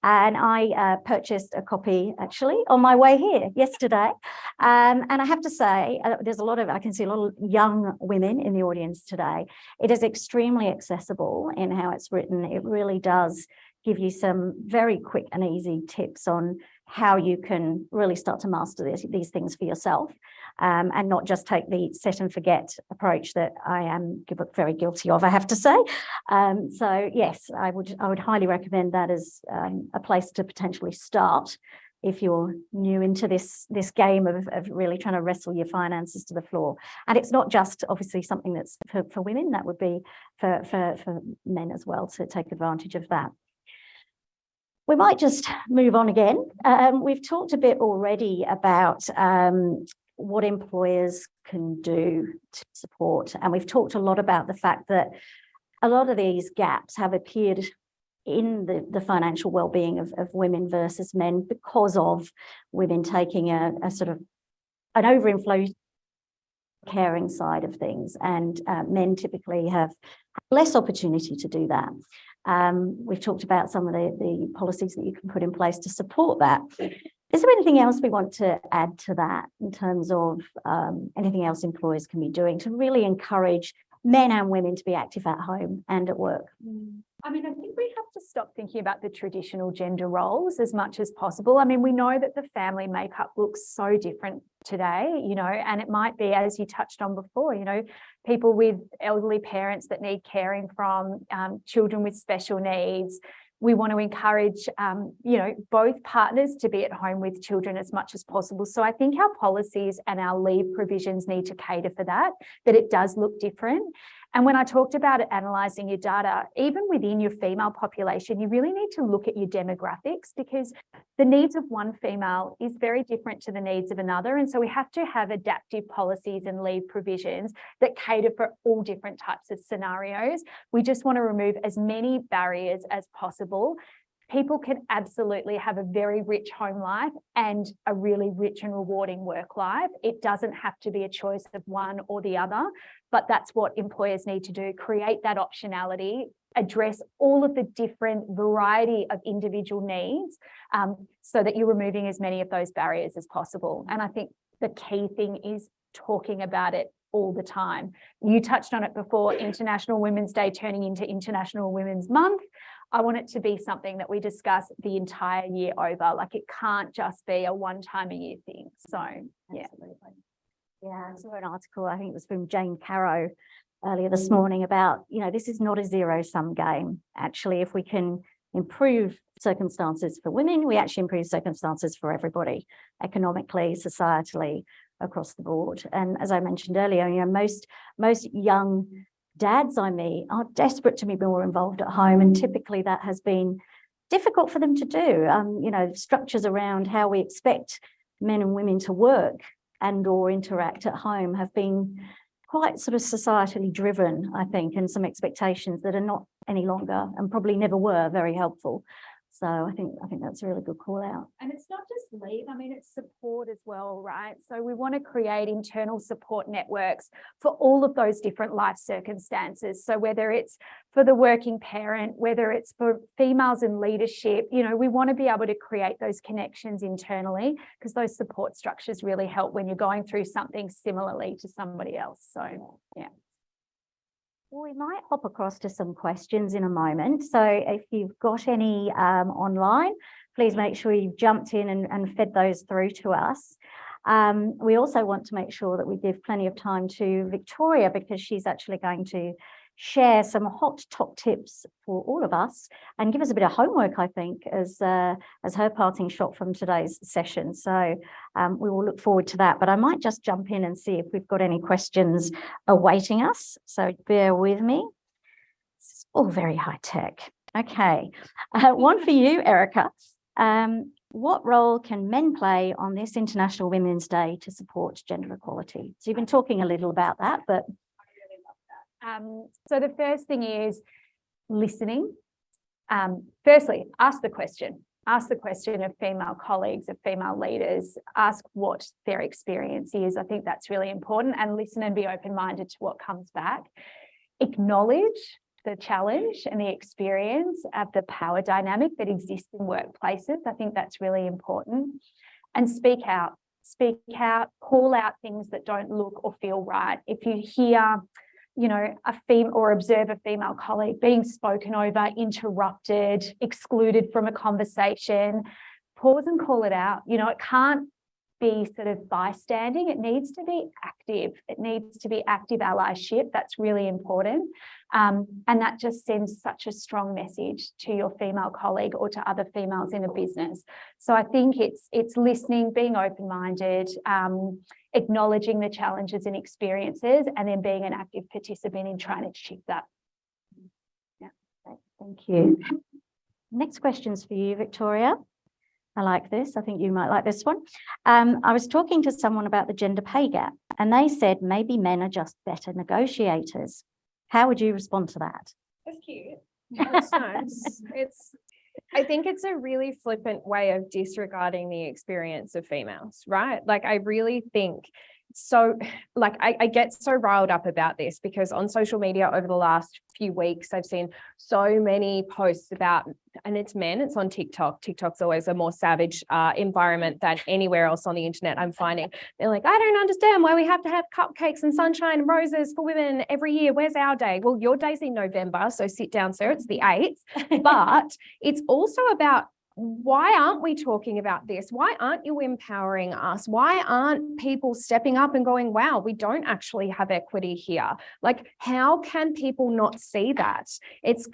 [SPEAKER 1] And I purchased a copy actually on my way here yesterday. And I have to say, I can see a lot of young women in the audience today. It is extremely accessible in how it's written. It really does give you some very quick and easy tips on how you can really start to master these things for yourself, and not just take the set and forget approach that I am very guilty of, I have to say. So yes, I would highly recommend that as a place to potentially start if you're new into this game of really trying to wrestle your finances to the floor. And it's not just obviously something that's for women, that would be for men as well, to take advantage of that. We might just move on again. We've talked a bit already about what employers can do to support, and we've talked a lot about the fact that a lot of these gaps have appeared in the financial well-being of women versus men because of women taking a sort of an overinflow caring side of things, and men typically have less opportunity to do that. We've talked about some of the policies that you can put in place to support that. Is there anything else we want to add to that in terms of anything else employers can be doing to really encourage men and women to be active at home and at work?
[SPEAKER 4] I mean, I think we have to to stop thinking about the traditional gender roles as much as possible. I mean, we know that the family makeup looks so different today, you know, and it might be, as you touched on before, you know, people with elderly parents that need caring from, children with special needs. We want to encourage, you know, both partners to be at home with children as much as possible. So I think our policies and our leave provisions need to cater for that it does look different. And when I talked about it, analysing your data, even within your female population, you really need to look at your demographics, because the needs of one female is very different to the needs of another. And so we have to have adaptive policies and leave provisions that cater for all different types of scenarios. We just want to remove as many barriers as possible. People can absolutely have a very rich home life and a really rich and rewarding work life. It doesn't have to be a choice of one or the other, but that's what employers need to do, create that optionality, address all of the different variety of individual needs, so that you're removing as many of those barriers as possible. And I think the key thing is talking about it all the time. You touched on it before, International Women's Day turning into International Women's Month. I want it to be something that we discuss the entire year over. Like, it can't just be a one-time a year thing. So, yeah.
[SPEAKER 1] Absolutely. Yeah, I saw an article, I think it was from Jane Carrow earlier this morning, about, you know, this is not a zero-sum game. Actually, if we can improve circumstances for women, we actually improve circumstances for everybody, economically, societally, across the board. And as I mentioned earlier, you know, most young dads I meet are desperate to be more involved at home, and typically that has been difficult for them to do. You know, structures around how we expect men and women to work and or interact at home have been quite sort of societally driven, I think, and some expectations that are not any longer, and probably never were, very helpful. So I think that's a really good call out.
[SPEAKER 4] And it's not just leave, I mean, it's support as well, right? So we want to create internal support networks for all of those different life circumstances. So whether it's for the working parent, whether it's for females in leadership, you know, we want to be able to create those connections internally, because those support structures really help when you're going through something similarly to somebody else. So, yeah.
[SPEAKER 1] Well, we might hop across to some questions in a moment. So if you've got any online, please make sure you've jumped in and fed those through to us. We also want to make sure that we give plenty of time to Victoria, because she's actually going to share some hot top tips for all of us and give us a bit of homework, I think, as her parting shot from today's session. So we will look forward to that. But I might just jump in and see if we've got any questions awaiting us. So bear with me. It's all very high tech. Okay. One for you, Erika. What role can men play on this International Women's Day to support gender equality? So you've been talking a little about that, but
[SPEAKER 4] so the first thing is listening. Firstly, ask the question of female colleagues, of female leaders, ask what their experience is. I think that's really important, and listen and be open-minded to what comes back. Acknowledge the challenge and the experience of the power dynamic that exists in workplaces. I think that's really important. And speak out, call out things that don't look or feel right. If you hear, you know, or observe a female colleague being spoken over, interrupted, excluded from a conversation, pause and call it out. You know, it can't be sort of bystanding. It needs to be active. It needs to be active allyship. That's really important. And that just sends such a strong message to your female colleague or to other females in a business. So I think it's listening, being open-minded, acknowledging the challenges and experiences, and then being an active participant in trying to shift that.
[SPEAKER 1] Yeah, thank you. Next question's for you, Victoria. I like this. I think you might like this one. I was talking to someone about the gender pay gap, and they said maybe men are just better negotiators. How would you respond to that?
[SPEAKER 3] That's cute. That's nice. I think it's a really flippant way of disregarding the experience of females, right? Like, I really think so like I get so riled up about this because on social media over the last few weeks, I've seen so many posts about, and it's men, it's on TikTok. TikTok's always a more savage environment than anywhere else on the internet, I'm finding. They're like, I don't understand why we have to have cupcakes and sunshine and roses for women every year. Where's our day? Well, your day's in November, so sit down, sir. It's the 8th. But it's also about, why aren't we talking about this? Why aren't you empowering us? Why aren't people stepping up and going, wow, we don't actually have equity here? Like, how can people not see that? It's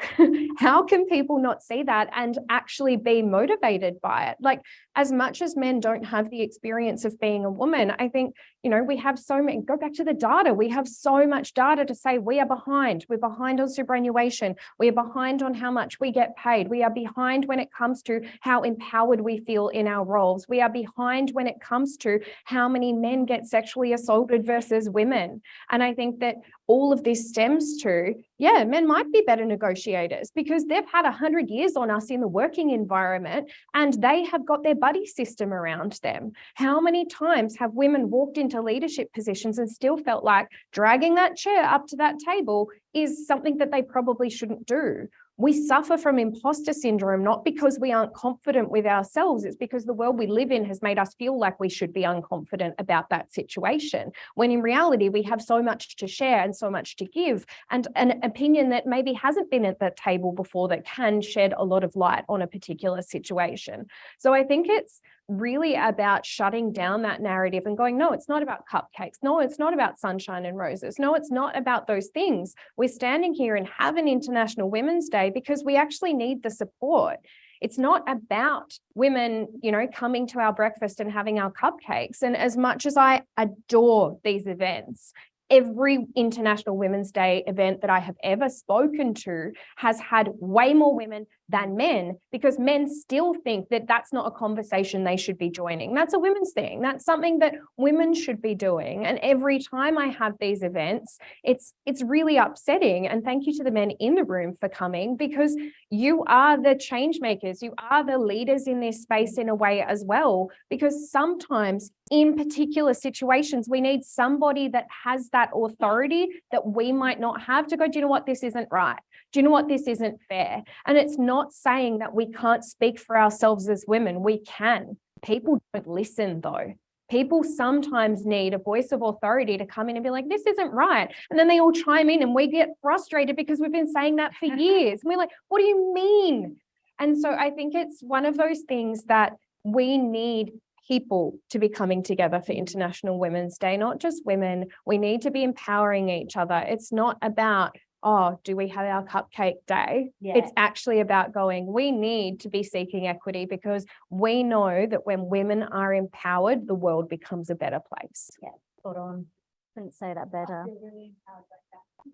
[SPEAKER 3] how can people not see that and actually be motivated by it? Like, as much as men don't have the experience of being a woman, I think, you know, we have so many, go back to the data. We have so much data to say we are behind. We're behind on superannuation. We are behind on how much we get paid. We are behind when it comes to how empowered we feel in our roles. We are behind when it comes to how many men get sexually assaulted versus women. And I think that all of this stems to, yeah, men might be better negotiators because they've had 100 years on us in the working environment and they have got their buddy system around them. How many times have women walked into leadership positions and still felt like dragging that chair up to that table is something that they probably shouldn't do? We suffer from imposter syndrome, not because we aren't confident with ourselves. It's because the world we live in has made us feel like we should be unconfident about that situation, when in reality, we have so much to share and so much to give, and an opinion that maybe hasn't been at the table before that can shed a lot of light on a particular situation. So I think it's really about shutting down that narrative and going, no, it's not about cupcakes. No, it's not about sunshine and roses. No, it's not about those things. We're standing here and have an International Women's Day because we actually need the support. It's not about women, you know, coming to our breakfast and having our cupcakes. And as much as I adore these events, every International Women's Day event that I have ever spoken to has had way more women than men, because men still think that that's not a conversation they should be joining. That's a women's thing. That's something that women should be doing. And every time I have these events, it's really upsetting. And thank you to the men in the room for coming, because you are the change makers. You are the leaders in this space in a way as well, because sometimes in particular situations, we need somebody that has that authority that we might not have to go, do you know what, this isn't right. Do you know what, this isn't fair? And it's not saying that we can't speak for ourselves as women. We can. People don't listen though. People sometimes need a voice of authority to come in and be like, this isn't right. And then they all chime in and we get frustrated because we've been saying that for years. And we're like, what do you mean? And so I think it's one of those things that we need people to be coming together for International Women's Day, not just women. We need to be empowering each other. It's not about, oh, do we have our cupcake day? Yeah. It's actually about going, we need to be seeking equity, because we know that when women are empowered, the world becomes a better place.
[SPEAKER 1] Yeah, spot on. Couldn't say that better.
[SPEAKER 4] Really empowered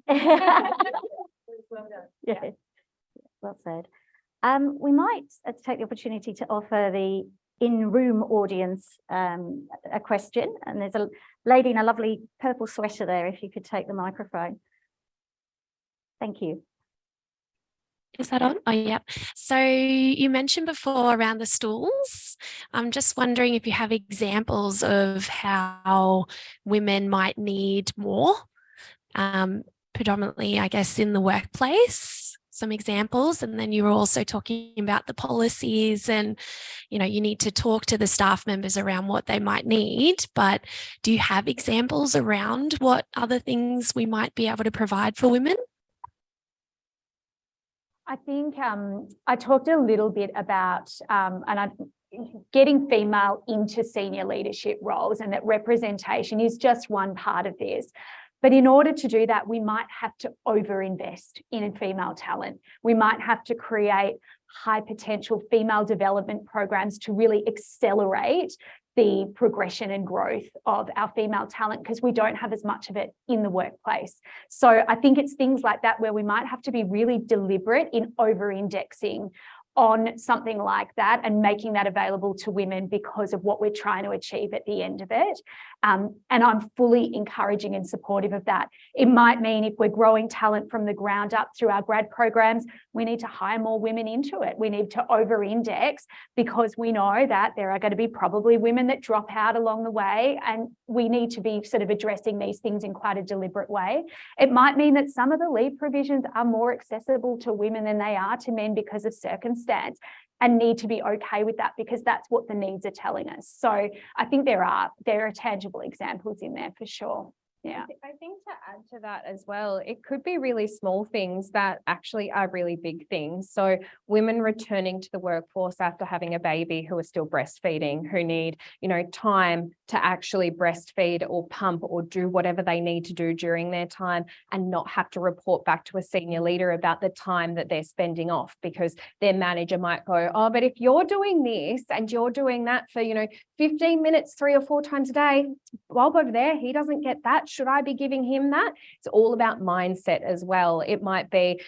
[SPEAKER 4] like that.
[SPEAKER 1] Well done. Yeah, well said. We might take the opportunity to offer the in-room audience a question, and there's a lady in a lovely purple sweater there, if you could take the microphone. Thank you.
[SPEAKER 5] Is that on? Oh, yeah. So you mentioned before around the stools. I'm just wondering if you have examples of how women might need more, predominantly, I guess, in the workplace, some examples. And then you were also talking about the policies and, you know, you need to talk to the staff members around what they might need. But do you have examples around what other things we might be able to provide for women?
[SPEAKER 4] I think I talked a little bit about getting female into senior leadership roles, and that representation is just one part of this. But in order to do that, we might have to overinvest in female talent. We might have to create high potential female development programs to really accelerate the progression and growth of our female talent, because we don't have as much of it in the workplace. So I think it's things like that where we might have to be really deliberate in over-indexing on something like that and making that available to women because of what we're trying to achieve at the end of it. And I'm fully encouraging and supportive of that. It might mean if we're growing talent from the ground up through our grad programs, we need to hire more women into it. We need to over-index because we know that there are going to be probably women that drop out along the way, and we need to be sort of addressing these things in quite a deliberate way. It might mean that some of the leave provisions are more accessible to women than they are to men because of circumstance, and need to be okay with that because that's what the needs are telling us. So I think there are tangible examples in there for sure. Yeah.
[SPEAKER 3] I think to add to that as well, it could be really small things that actually are really big things. So women returning to the workforce after having a baby who are still breastfeeding, who need, time to actually breastfeed or pump or do whatever they need to do during their time, and not have to report back to a senior leader about the time that they're spending off, because their manager might go, oh, but if you're doing this and you're doing that for, 15 minutes, 3 or 4 times a day, Bob over there, he doesn't get that. Should I be giving him that? It's all about mindset as well. It might be,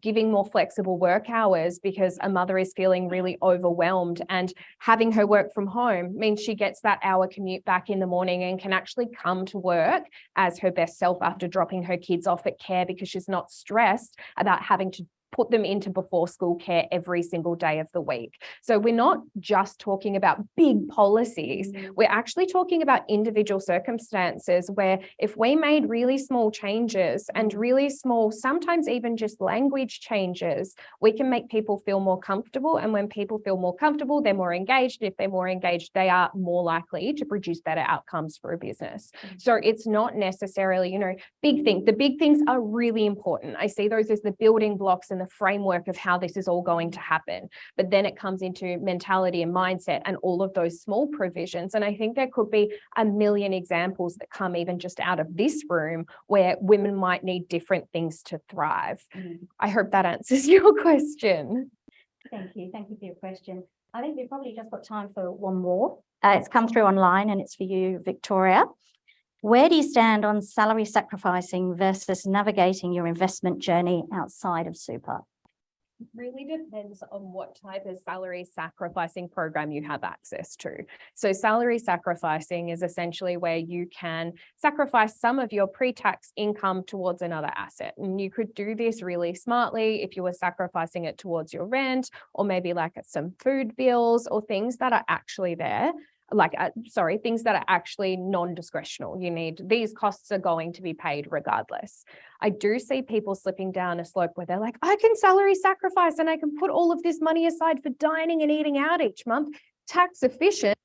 [SPEAKER 3] giving more flexible work hours because a mother is feeling really overwhelmed, and having her work from home means she gets that hour commute back in the morning and can actually come to work as her best self after dropping her kids off at care, because she's not stressed about having to put them into before school care every single day of the week. So we're not just talking about big policies. We're actually talking about individual circumstances where if we made really small changes and really small, sometimes even just language changes, we can make people feel more comfortable. And when people feel more comfortable, they're more engaged. If they're more engaged, they are more likely to produce better outcomes for a business. So it's not necessarily, big things. The big things are really important. I see those as the building blocks and the framework of how this is all going to happen. But then it comes into mentality and mindset and all of those small provisions. And I think there could be a million examples that come even just out of this room where women might need different things to thrive. I hope that answers your question.
[SPEAKER 1] Thank you. Thank you for your question. I think we've probably just got time for one more. It's come through online and it's for you, Victoria. Where do you stand on salary sacrificing versus navigating your investment journey outside of super?
[SPEAKER 3] It really depends on what type of salary sacrificing program you have access to. So salary sacrificing is essentially where you can sacrifice some of your pre-tax income towards another asset. And you could do this really smartly if you were sacrificing it towards your rent, or maybe like some food bills or things that are actually there. Things that are actually non-discretional. These costs are going to be paid regardless. I do see people slipping down a slope where they're like, I can salary sacrifice and I can put all of this money aside for dining and eating out each month. Tax efficient.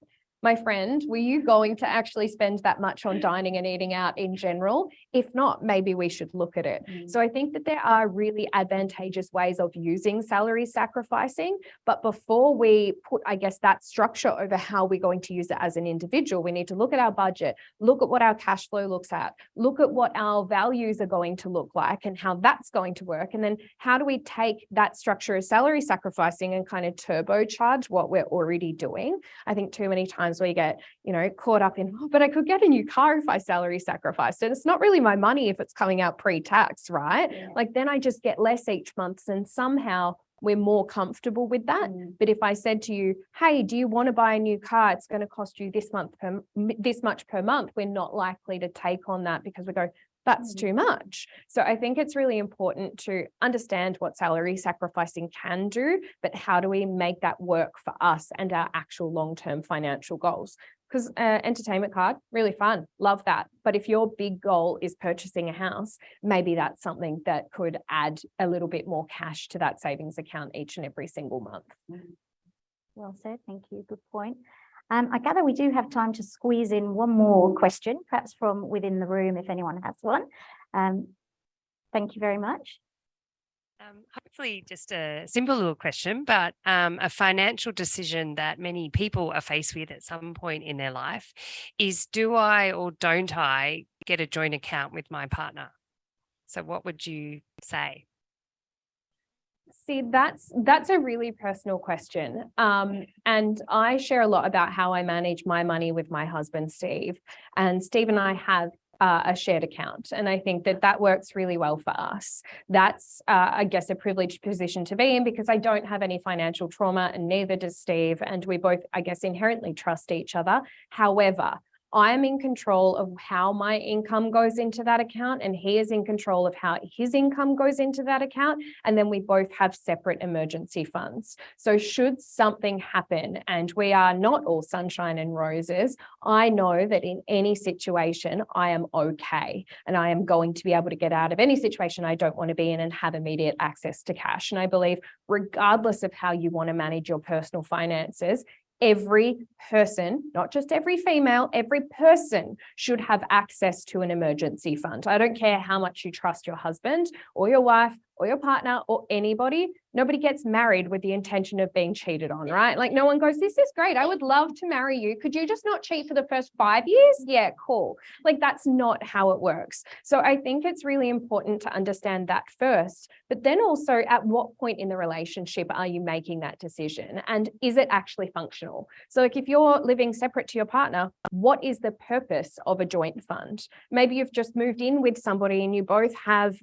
[SPEAKER 3] My friend, were you going to actually spend that much on dining and eating out in general? If not, maybe we should look at it. So I think that there are really advantageous ways of using salary sacrificing, but before we put, that structure over how we're going to use it as an individual, we need to look at our budget, look at what our cash flow looks at, look at what our values are going to look like and how that's going to work. And then how do we take that structure of salary sacrificing and kind of turbocharge what we're already doing? I think too many times we get, caught up in, but I could get a new car if I salary sacrificed. And it's not really my money if it's coming out pre-tax, right? Yeah. Then I just get less each month, and somehow we're more comfortable with that. But if I said to you, hey, do you want to buy a new car? It's going to cost you this much per month. We're not likely to take on that because we go, that's too much. So I think it's really important to understand what salary sacrificing can do, but how do we make that work for us and our actual long-term financial goals? Because entertainment card, really fun, love that. But if your big goal is purchasing a house, maybe that's something that could add a little bit more cash to that savings account each and every single month.
[SPEAKER 1] Well said, thank you, good point. I gather we do have time to squeeze in one more question, perhaps from within the room, if anyone has one. Thank you very much.
[SPEAKER 6] Hopefully just a simple little question, but a financial decision that many people are faced with at some point in their life is, do I or don't I get a joint account with my partner? So what would you say?
[SPEAKER 3] See, that's a really personal question. And I share a lot about how I manage my money with my husband, Steve. And Steve and I have a shared account. And I think that that works really well for us. That's, I guess, a privileged position to be in because I don't have any financial trauma and neither does Steve. And we both, I guess, inherently trust each other. However, I am in control of how my income goes into that account and he is in control of how his income goes into that account. And then we both have separate emergency funds. So should something happen and we are not all sunshine and roses, I know that in any situation, I am okay. And I am going to be able to get out of any situation I don't want to be in and have immediate access to cash. And I believe regardless of how you want to manage your personal finances, every person, not just every female, every person should have access to an emergency fund. I don't care how much you trust your husband or your wife or your partner or anybody. Nobody gets married with the intention of being cheated on, right? Like no one goes, this is great. I would love to marry you. Could you just not cheat for the first 5 years? Yeah, cool. Like that's not how it works. So I think it's really important to understand that first, but then also at what point in the relationship are you making that decision? And is it actually functional? So like if you're living separate to your partner, what is the purpose of a joint fund? Maybe you've just moved in with somebody and you both have,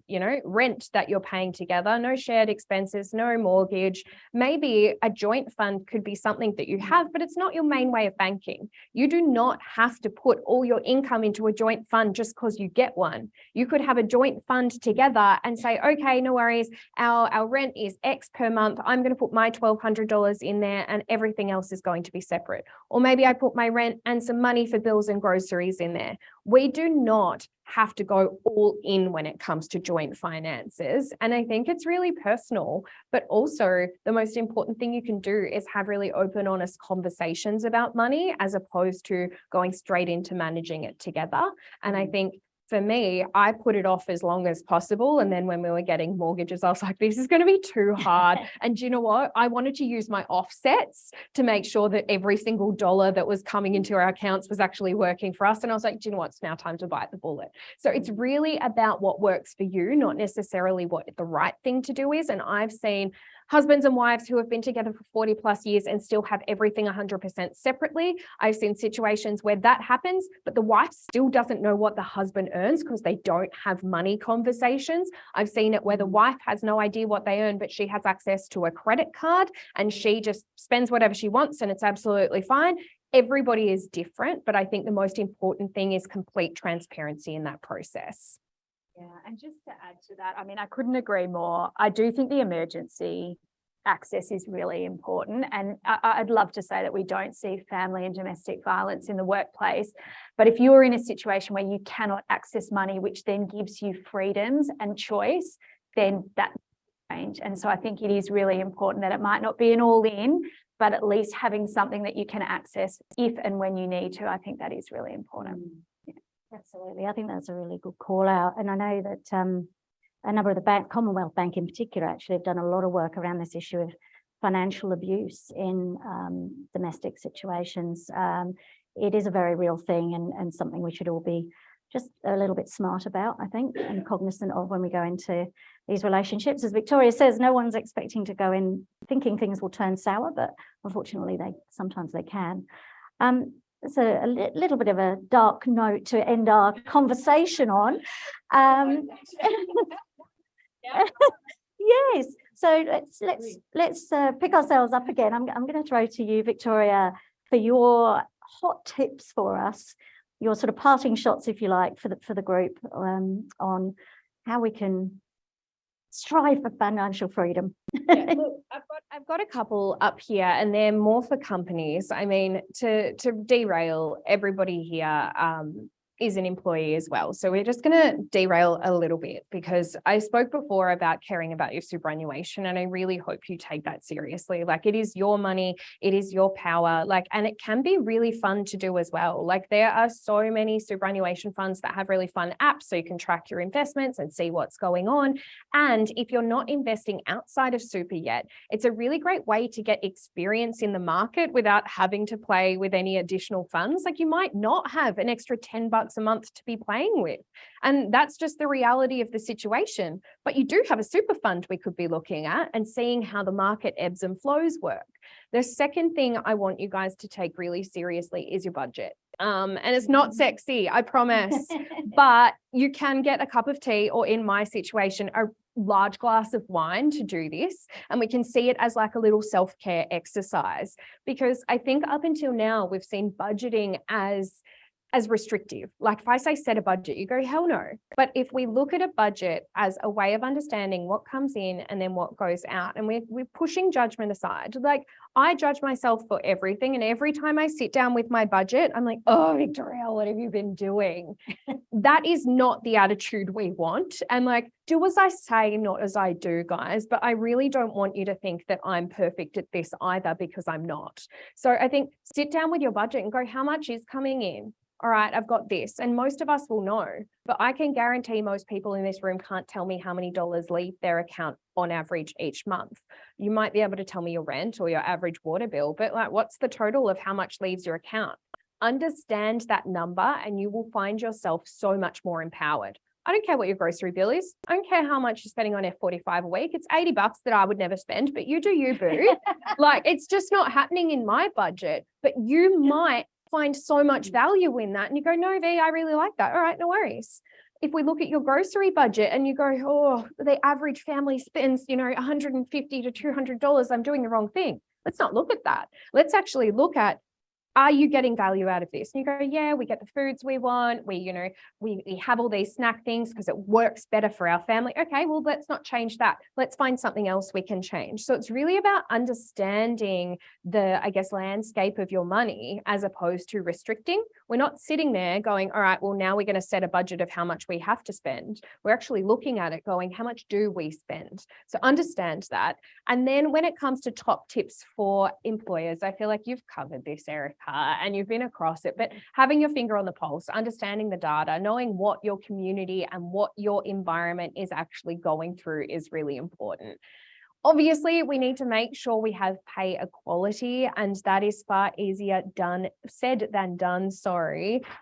[SPEAKER 3] rent that you're paying together, no shared expenses, no mortgage. Maybe a joint fund could be something that you have, but it's not your main way of banking. You do not have to put all your income into a joint fund just because you get one. You could have a joint fund together and say, okay, no worries. Our rent is X per month. I'm going to put my $1,200 in there and everything else is going to be separate. Or maybe I put my rent and some money for bills and groceries in there. We do not have to go all in when it comes to joint finances. And I think it's really personal, but also the most important thing you can do is have really open, honest conversations about money as opposed to going straight into managing it together. And I think for me, I put it off as long as possible. And then when we were getting mortgages, I was like, this is going to be too hard. And you know what? I wanted to use my offsets to make sure that every single dollar that was coming into our accounts was actually working for us. And I was like, do you know what? It's now time to bite the bullet. So it's really about what works for you, not necessarily what the right thing to do is. And I've seen husbands and wives who have been together for 40 plus years and still have everything 100% separately. I've seen situations where that happens, but the wife still doesn't know what the husband earns because they don't have money conversations. I've seen it where the wife has no idea what they earn, but she has access to a credit card and she just spends whatever she wants and it's absolutely fine. Everybody is different, but I think the most important thing is complete transparency in that process.
[SPEAKER 4] Yeah, and just to add to that, I mean, I couldn't agree more. I do think the emergency access is really important. And I'd love to say that we don't see family and domestic violence in the workplace. But if you're in a situation where you cannot access money, which then gives you freedoms and choice, then that change. And so I think it is really important that it might not be an all in, but at least having something that you can access if and when you need to. I think that is really important.
[SPEAKER 1] Absolutely. I think that's a really good call out. And I know that a number of the Commonwealth Bank in particular, actually have done a lot of work around this issue of financial abuse in domestic situations. It is a very real thing and something we should all be just a little bit smart about, I think, and cognizant of when we go into these relationships. As Victoria says, no one's expecting to go in thinking things will turn sour, but unfortunately sometimes they can. It's a little bit of a dark note to end our conversation on. Yes, so let's pick ourselves up again. I'm going to throw to you, Victoria, for your hot tips for us, your sort of parting shots, if you like, for the group on how we can strive for financial freedom.
[SPEAKER 3] Yeah, look, I've got a couple up here, and they're more for companies. I mean, to derail everybody here is an employee as well. So we're just going to derail a little bit because I spoke before about caring about your superannuation, and I really hope you take that seriously. Like, it is your money, it is your power, and it can be really fun to do as well. Like, there are so many superannuation funds that have really fun apps so you can track your investments and see what's going on. And if you're not investing outside of super yet, it's a really great way to get experience in the market without having to play with any additional funds. Like, you might not have an extra $10 a month to be playing with. And that's just the reality of the situation. But you do have a super fund we could be looking at and seeing how the market ebbs and flows work. The second thing I want you guys to take really seriously is your budget. And it's not sexy, I promise. But you can get a cup of tea, or in my situation, a large glass of wine to do this. And we can see it as like a little self-care exercise, because I think up until now, we've seen budgeting as restrictive. Like if I say set a budget, you go, hell no. But if we look at a budget as a way of understanding what comes in and then what goes out, and we're pushing judgment aside, like I judge myself for everything. And every time I sit down with my budget, I'm like, oh, Victoria, what have you been doing? That is not the attitude we want. And like, do as I say, not as I do, guys. But I really don't want you to think that I'm perfect at this either, because I'm not. So I think sit down with your budget and go, how much is coming in? All right, I've got this. And most of us will know, but I can guarantee most people in this room can't tell me how many dollars leave their account on average each month. You might be able to tell me your rent or your average water bill, but like, what's the total of how much leaves your account? Understand that number and you will find yourself so much more empowered. I don't care what your grocery bill is. I don't care how much you're spending on F45 a week. It's $80 that I would never spend, but you do you, boo. Like, it's just not happening in my budget, but you might find so much value in that. And you go, no, V, I really like that. All right, no worries. If we look at your grocery budget and you go, oh, the average family spends, $150 to $200, I'm doing the wrong thing. Let's not look at that. Let's actually look at, are you getting value out of this? And you go, yeah, we get the foods we want. We have all these snack things because it works better for our family. Okay, well, let's not change that. Let's find something else we can change. So it's really about understanding the, landscape of your money as opposed to restricting. We're not sitting there going, all right, well, now we're going to set a budget of how much we have to spend. We're actually looking at it going, how much do we spend? So understand that. And then when it comes to top tips for employers, I feel like you've covered this, Erika, and you've been across it, but having your finger on the pulse, understanding the data, knowing what your community and what your environment is actually going through is really important. Obviously, we need to make sure we have pay equality, and that is far easier said than done,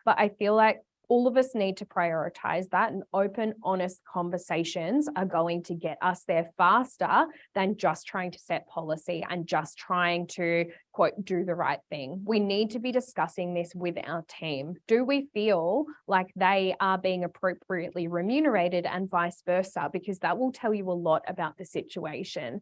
[SPEAKER 3] but I feel like all of us need to prioritize that, and open, honest conversations are going to get us there faster than just trying to set policy and just trying to, quote, do the right thing. We need to be discussing this with our team. Do we feel like they are being appropriately remunerated, and vice versa? Because that will tell you a lot about the situation.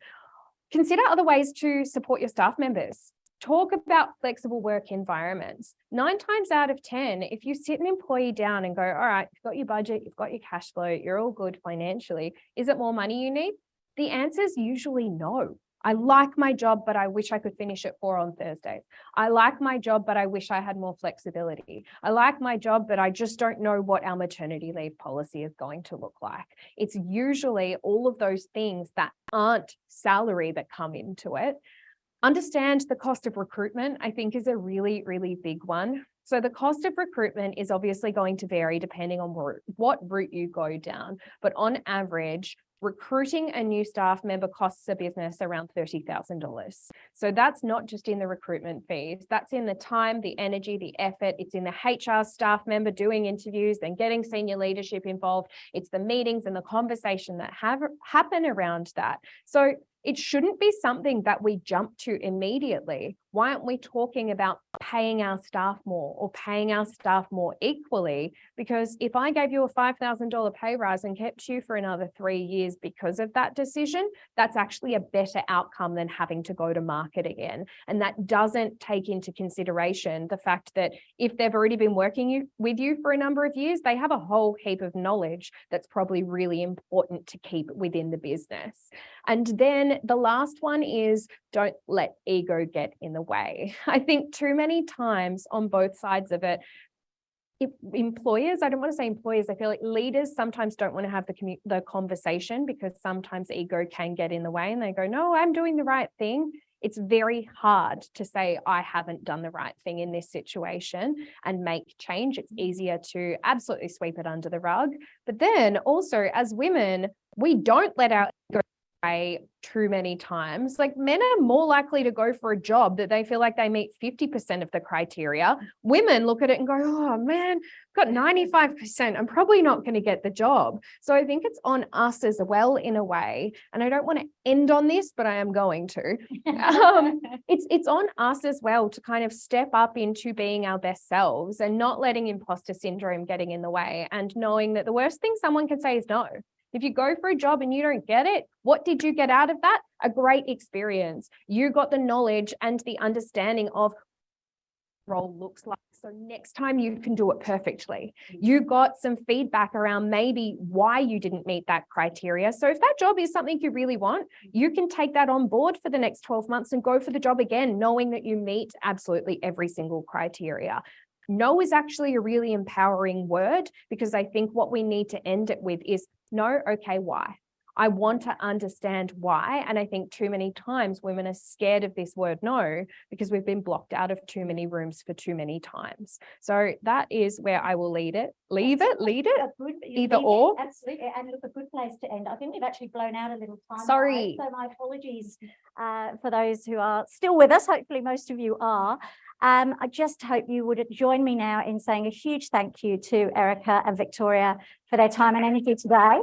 [SPEAKER 3] Consider other ways to support your staff members. Talk about flexible work environments. 9 times out of 10, if you sit an employee down and go, all right, you've got your budget, you've got your cash flow, you're all good financially. Is it more money you need? The answer is usually no. I like my job, but I wish I could finish at 4 on Thursdays. I like my job, but I wish I had more flexibility. I like my job, but I just don't know what our maternity leave policy is going to look like. It's usually all of those things that aren't salary that come into it. Understand the cost of recruitment, I think, is a really, really big one. So the cost of recruitment is obviously going to vary depending on what route you go down. But on average, recruiting a new staff member costs a business around $30,000. So that's not just in the recruitment fees. That's in the time, the energy, the effort. It's in the HR staff member doing interviews, then getting senior leadership involved. It's the meetings and the conversation that happen around that. So it shouldn't be something that we jump to immediately. Why aren't we talking about paying our staff more or paying our staff more equally? Because if I gave you a $5,000 pay rise and kept you for another 3 years because of that decision, that's actually a better outcome than having to go to market again. And that doesn't take into consideration the fact that if they've already been working with you for a number of years, they have a whole heap of knowledge that's probably really important to keep within the business. And then the last one is, don't let ego get in the way. I think too many times on both sides of it, if employers, I don't want to say employers, I feel like leaders sometimes don't want to have the conversation because sometimes ego can get in the way and they go, no, I'm doing the right thing. It's very hard to say, I haven't done the right thing in this situation and make change. It's easier to absolutely sweep it under the rug. But then also as women, we don't let our ego too many times. Like, men are more likely to go for a job that they feel like they meet 50% of the criteria. Women look at it and go, oh man, got 95%. I'm probably not going to get the job. So I think it's on us as well in a way. And I don't want to end on this, but I am going to. It's on us as well to kind of step up into being our best selves and not letting imposter syndrome getting in the way, and knowing that the worst thing someone can say is no. If you go for a job and you don't get it, what did you get out of that? A great experience. You got the knowledge and the understanding of what role looks like. So next time you can do it perfectly. You got some feedback around maybe why you didn't meet that criteria. So if that job is something you really want, you can take that on board for the next 12 months and go for the job again, knowing that you meet absolutely every single criteria. No is actually a really empowering word, because I think what we need to end it with is no, okay, why? I want to understand why. And I think too many times women are scared of this word no, because we've been blocked out of too many rooms for too many times. So that is where I will leave it, either or.
[SPEAKER 1] Absolutely. And look, a good place to end. I think we've actually blown out a little time.
[SPEAKER 3] Sorry.
[SPEAKER 1] So my apologies for those who are still with us. Hopefully most of you are. I just hope you would join me now in saying a huge thank you to Erika and Victoria for their time and energy today.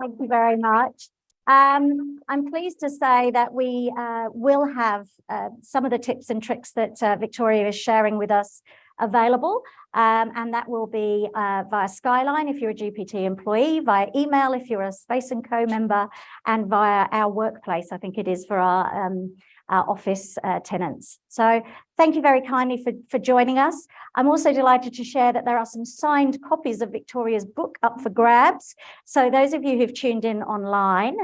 [SPEAKER 1] Thank you very much. I'm pleased to say that we will have some of the tips and tricks that Victoria is sharing with us available, and that will be via Skyline if you're a GPT employee, via email if you're a Space & Co member, and via our workplace, I think it is, for our office tenants. So thank you very kindly for joining us. I'm also delighted to share that there are some signed copies of Victoria's book up for grabs. So those of you who've tuned in online,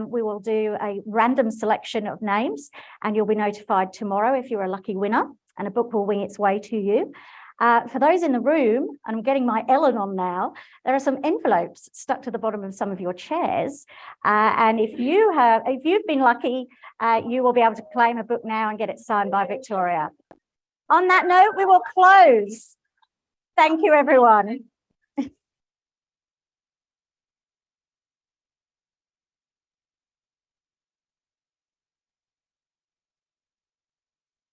[SPEAKER 1] we will do a random selection of names, and you'll be notified tomorrow if you're a lucky winner, and a book will wing its way to you. For those in the room, and I'm getting my Ellen on now, there are some envelopes stuck to the bottom of some of your chairs. And if you've been lucky, you will be able to claim a book now and get it signed by Victoria. On that note, we will close. Thank you, everyone.